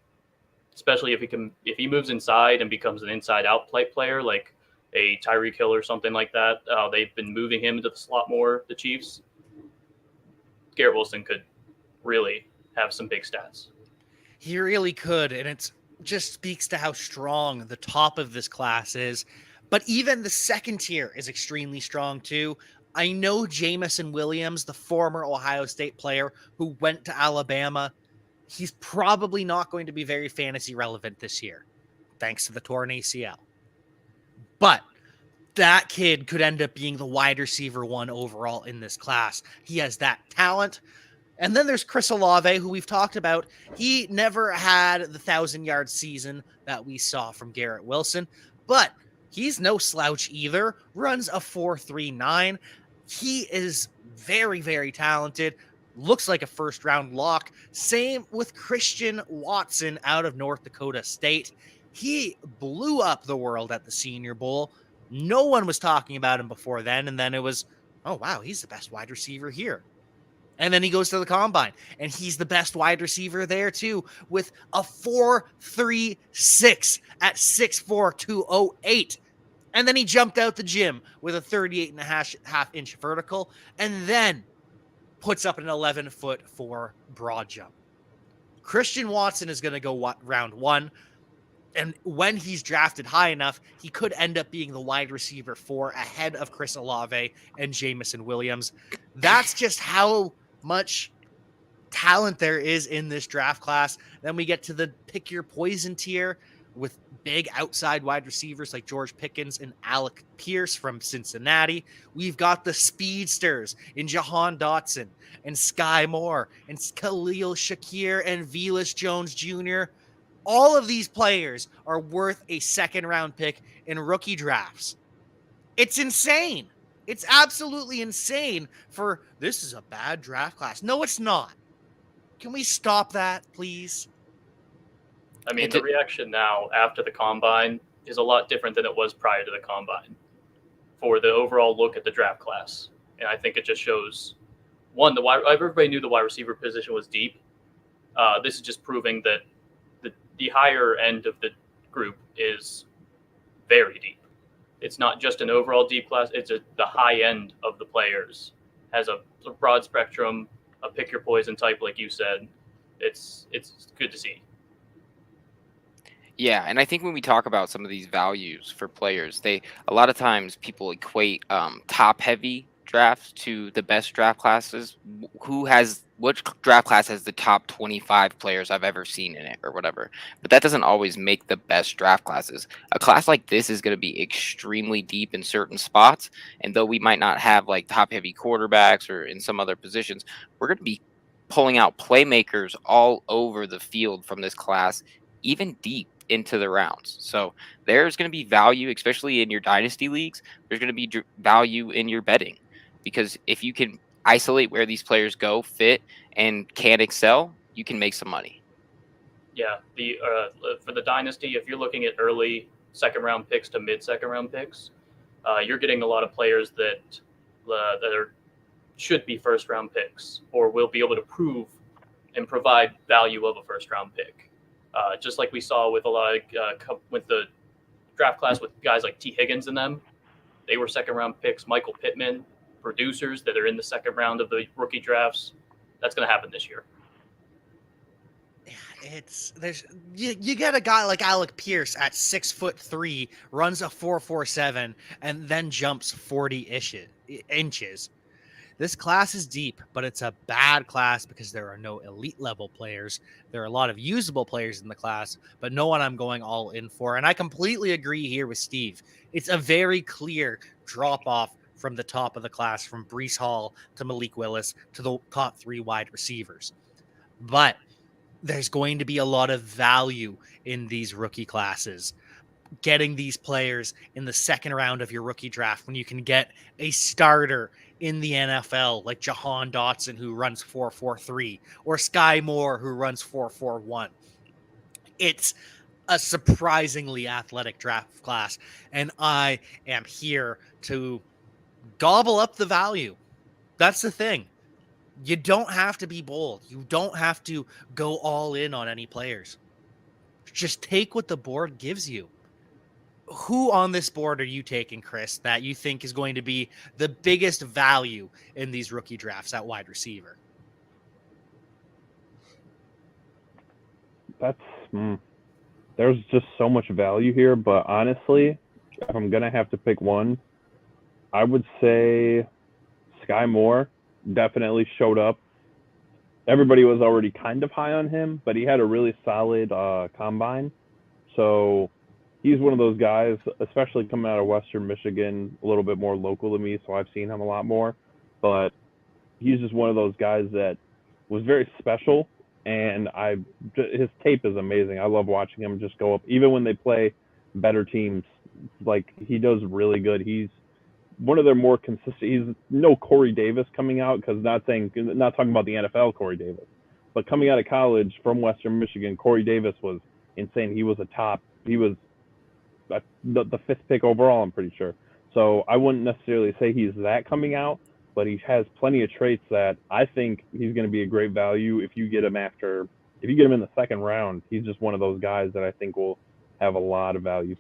especially if he moves inside and becomes an inside out player like a Tyreek Hill or something like that. They've been moving him into the slot more, the Chiefs. Garrett Wilson could really have some big stats. He really could, and it just speaks to how strong the top of this class is. But even the second tier is extremely strong too. I know Jameson Williams, the former Ohio State player who went to Alabama, he's probably not going to be very fantasy relevant this year, thanks to the torn ACL. But that kid could end up being the wide receiver 1 overall in this class. He has that talent. And then there's Chris Olave, who we've talked about. He never had the 1,000-yard season that we saw from Garrett Wilson, but he's no slouch either. Runs a 4.39. He is very, very talented. Looks like a first-round lock. Same with Christian Watson out of North Dakota State. He blew up the world at the Senior Bowl. No one was talking about him before then, and then it was, oh, wow, he's the best wide receiver here. And then he goes to the combine, and he's the best wide receiver there, too, with a 4.36 at 6'4", 208. And then he jumped out the gym with a 38.5-inch vertical, and then puts up an 11-foot-4 broad jump. Christian Watson is going to go round 1. And when he's drafted high enough, he could end up being the wide receiver 4 ahead of Chris Olave and Jameson Williams. That's just how much talent there is in this draft class. Then we get to the pick your poison tier with big outside wide receivers like George Pickens and Alec Pierce from Cincinnati. We've got the speedsters in Jahan Dotson and Sky Moore and Khalil Shakir and Velus Jones Jr. All of these players are worth a second round pick in rookie drafts. It's insane. It's absolutely insane for this is a bad draft class. No, it's not. Can we stop that, please? I mean, the reaction now after the combine is a lot different than it was prior to the combine for the overall look at the draft class. And I think it just shows, one, everybody knew the wide receiver position was deep. This is just proving that the higher end of the group is very deep. It's not just an overall deep class. It's the high end of the players has a broad spectrum, a pick your poison type, like you said. It's good to see. Yeah, and I think when we talk about some of these values for players, a lot of times people equate top heavy drafts to the best draft classes. Which draft class has the top 25 players I've ever seen in it or whatever. But that doesn't always make the best draft classes. A class like this is going to be extremely deep in certain spots. And though we might not have like top heavy quarterbacks or in some other positions, we're going to be pulling out playmakers all over the field from this class, even deep into the rounds. So there's going to be value, especially in your dynasty leagues. There's going to be value in your betting, because if you can isolate where these players go, fit, and can excel, you can make some money. Yeah, for the dynasty, if you're looking at early second round picks to mid second round picks, you're getting a lot of players that should be first round picks or will be able to prove and provide value of a first round pick. Just like we saw with a lot of with the draft class with guys like T. Higgins in them, they were second round picks. Michael Pittman, producers that are in the second round of the rookie drafts. That's going to happen this year. You get a guy like Alec Pierce at 6'3", runs a 4.47, and then jumps 40 inches. This class is deep, but it's a bad class because there are no elite level players. There are a lot of usable players in the class, but no one I'm going all in for. And I completely agree here with Steve. It's a very clear drop off from the top of the class, from Breece Hall to Malik Willis to the top 3 wide receivers. But there's going to be a lot of value in these rookie classes. Getting these players in the second round of your rookie draft when you can get a starter in the NFL like Jahan Dotson, who runs 4.43, or Sky Moore, who runs 4.41. It's a surprisingly athletic draft class, and I am here to gobble up the value. That's the thing. You don't have to be bold. You don't have to go all in on any players. Just take what the board gives you. Who on this board are you taking, Chris, that you think is going to be the biggest value in these rookie drafts at wide receiver? There's just so much value here, but honestly, if I'm going to have to pick one, I would say Sky Moore definitely showed up. Everybody was already kind of high on him, but he had a really solid combine. So he's one of those guys, especially coming out of Western Michigan, a little bit more local to me, so I've seen him a lot more. But he's just one of those guys that was very special, and his tape is amazing. I love watching him just go up. Even when they play better teams, like, he does really good. He's one of their more consistent. He's no Corey Davis coming out, because not talking about the NFL Corey Davis, but coming out of college from Western Michigan, Corey Davis was insane. He was the 5th pick overall, I'm pretty sure. So I wouldn't necessarily say he's that coming out, but he has plenty of traits that I think he's going to be a great value if you get him in the second round. He's just one of those guys that I think will have a lot of value.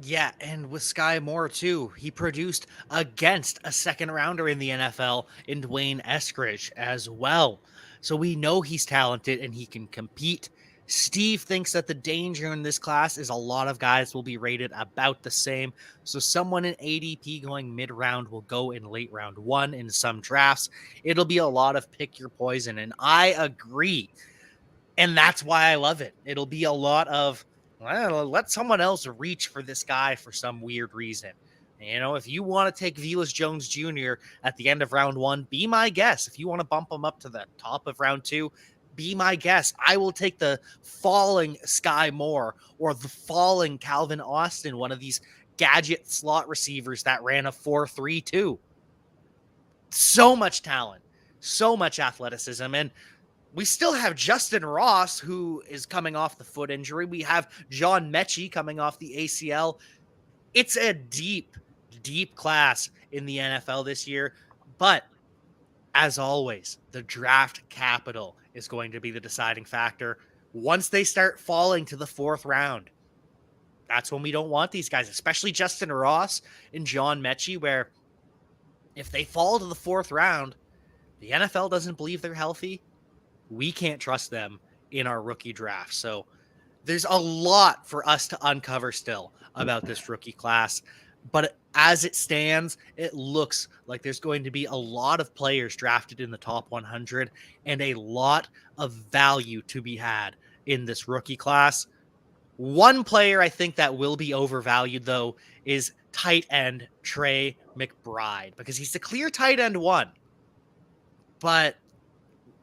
Yeah, and with Sky Moore, too, he produced against a second rounder in the NFL in Dwayne Eskridge as well. So we know he's talented and he can compete. Steve thinks that the danger in this class is a lot of guys will be rated about the same. So someone in ADP going mid-round will go in late round 1 in some drafts. It'll be a lot of pick your poison, and I agree. And that's why I love it. It'll be a lot of, well, let someone else reach for this guy for some weird reason. You know, if you want to take Velus Jones Jr. at the end of round 1, be my guest. If you want to bump him up to the top of round 2, be my guest. I will take the falling Sky Moore or the falling Calvin Austin, one of these gadget slot receivers that ran a 4.32. So much talent, so much athleticism. And we still have Justin Ross, who is coming off the foot injury. We have John Mechie coming off the ACL. It's a deep, deep class in the NFL this year. But as always, the draft capital is going to be the deciding factor. Once they start falling to the 4th round, that's when we don't want these guys, especially Justin Ross and John Mechie, where if they fall to the 4th round, the NFL doesn't believe they're healthy. We can't trust them in our rookie draft. So there's a lot for us to uncover still about this rookie class. But as it stands, it looks like there's going to be a lot of players drafted in the top 100 and a lot of value to be had in this rookie class. One player I think that will be overvalued, though, is tight end Trey McBride, because he's the clear tight end 1. But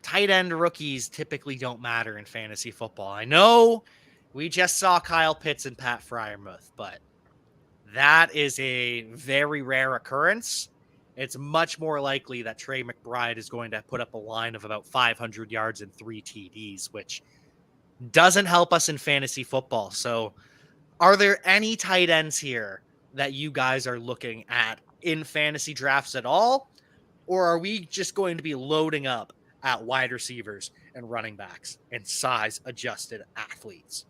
tight end rookies typically don't matter in fantasy football. I know we just saw Kyle Pitts and Pat Freiermuth, but that is a very rare occurrence. It's much more likely that Trey McBride is going to put up a line of about 500 yards and 3 TDs, which doesn't help us in fantasy football. So are there any tight ends here that you guys are looking at in fantasy drafts at all? Or are we just going to be loading up at wide receivers and running backs and size adjusted athletes?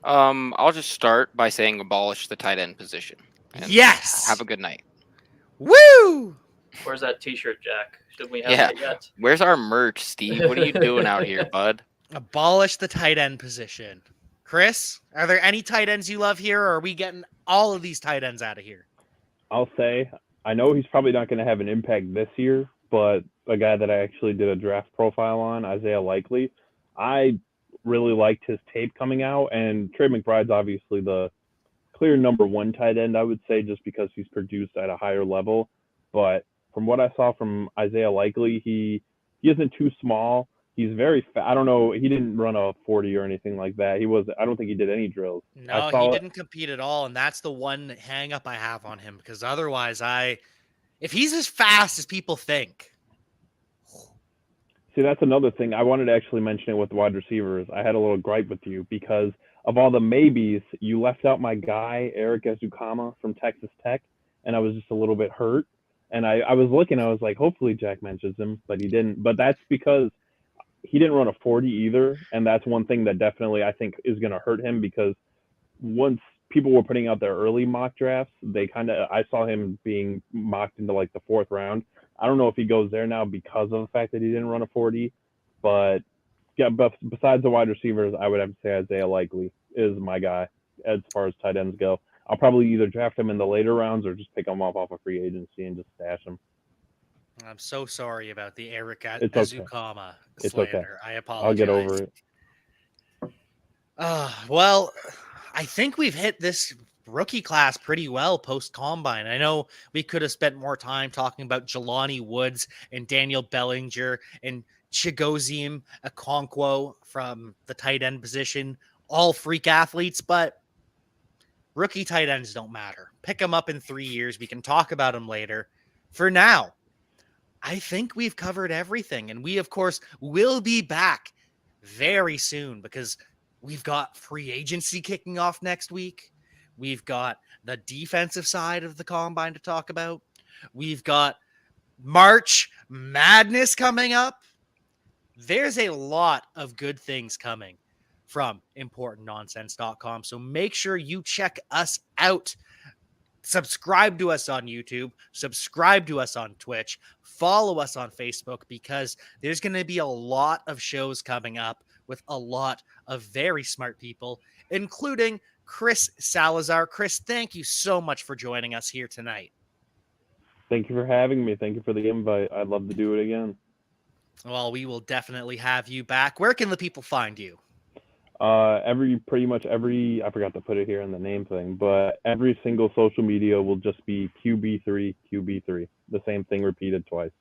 I'll just start by saying abolish the tight end position. And yes. Have a good night. Woo! Where's that T-shirt, Jack? Should we have it yet? Where's our merch, Steve? What are you doing out here, bud? Abolish the tight end position. Chris, are there any tight ends you love here, or are we getting all of these tight ends out of here? I'll say, I know he's probably not going to have an impact this year, but a guy that I actually did a draft profile on, Isaiah Likely, I really liked his tape coming out, and Trey McBride's obviously the clear number 1 tight end, I would say, just because he's produced at a higher level. But from what I saw from Isaiah Likely, he isn't too small. He's very fast. I don't know. He didn't run a 40 or anything like that. I don't think he did any drills. No, he didn't compete at all. And that's the one hang up I have on him, because otherwise if he's as fast as people think. See, that's another thing. I wanted to actually mention it with wide receivers. I had a little gripe with you because of all the maybes, you left out my guy, Eric Ezukama from Texas Tech, and I was just a little bit hurt. And I was looking, I was like, hopefully Jack mentions him, but he didn't. But that's because he didn't run a 40 either, and that's one thing that definitely I think is going to hurt him, because once people were putting out their early mock drafts, I saw him being mocked into like the 4th round. I don't know if he goes there now because of the fact that he didn't run a 40, but yeah, but besides the wide receivers, I would have to say Isaiah Likely is my guy as far as tight ends go. I'll probably either draft him in the later rounds or just pick him up off of free agency and just stash him. I'm so sorry about the Eric It's Ezukama It's slander. okay. I apologize. I'll get over it. Well, I think we've hit this rookie class pretty well post-combine. I know we could have spent more time talking about Jelani Woods and Daniel Bellinger and Chigoziem Okonkwo from the tight end position, all freak athletes, but rookie tight ends don't matter. Pick them up in 3 years. We can talk about them later. For now, I think we've covered everything. And we, of course, will be back very soon, because we've got free agency kicking off next week. We've got the defensive side of the combine to talk about. We've got March Madness coming up. There's a lot of good things coming from importantnonsense.com. So make sure you check us out. Subscribe to us on YouTube. Subscribe to us on Twitch. Follow us on Facebook, because there's going to be a lot of shows coming up with a lot of very smart people, including Chris Salazar. Chris, thank you so much for joining us here tonight. Thank you for having me. Thank you for the invite. I'd love to do it again. Well, we will definitely have you back. Where can the people find you? Pretty much every, I forgot to put it here in the name thing, but every single social media will just be QB3, QB3. The same thing repeated twice.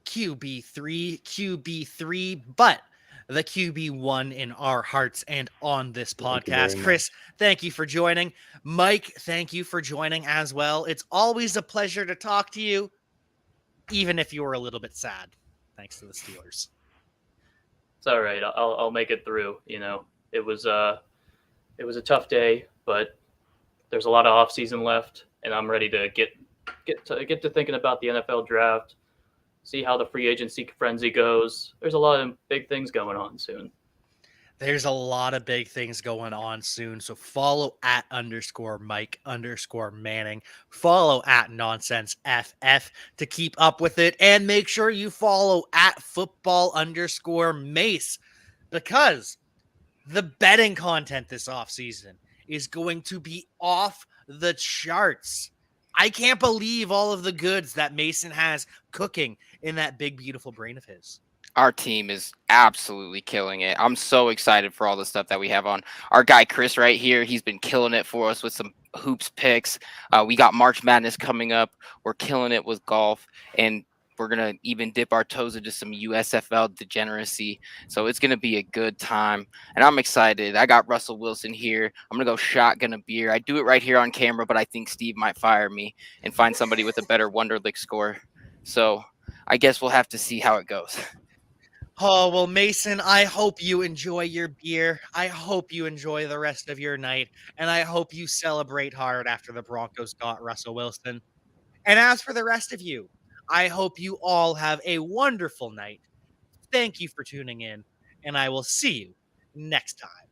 QB3, but the QB1 in our hearts and on this podcast. Chris, thank you for joining. Mike, thank you for joining as well. It's always a pleasure to talk to you, even if you were a little bit sad, thanks to the Steelers. It's all right. I'll make it through. It was a tough day, but there's a lot of off season left, and I'm ready to get to thinking about the NFL draft, see how the free agency frenzy goes. There's a lot of big things going on soon. There's a lot of big things going on soon. So follow @Mike_Manning. Follow @NonsenseFF to keep up with it. And make sure you follow @Football_Mace, because the betting content this offseason is going to be off the charts. I can't believe all of the goods that Mason has cooking in that big, beautiful brain of his. Our team is absolutely killing it. I'm so excited for all the stuff that we have on. Our guy Chris right here, he's been killing it for us with some hoops picks. We got March Madness coming up. We're killing it with golf, and we're going to even dip our toes into some USFL degeneracy. So it's going to be a good time, and I'm excited. I got Russell Wilson here. I'm going to go shotgun a beer. I do it right here on camera, but I think Steve might fire me and find somebody with a better Wonderlic score. So I guess we'll have to see how it goes. Oh, well, Mason, I hope you enjoy your beer. I hope you enjoy the rest of your night. And I hope you celebrate hard after the Broncos got Russell Wilson. And as for the rest of you, I hope you all have a wonderful night. Thank you for tuning in, and I will see you next time.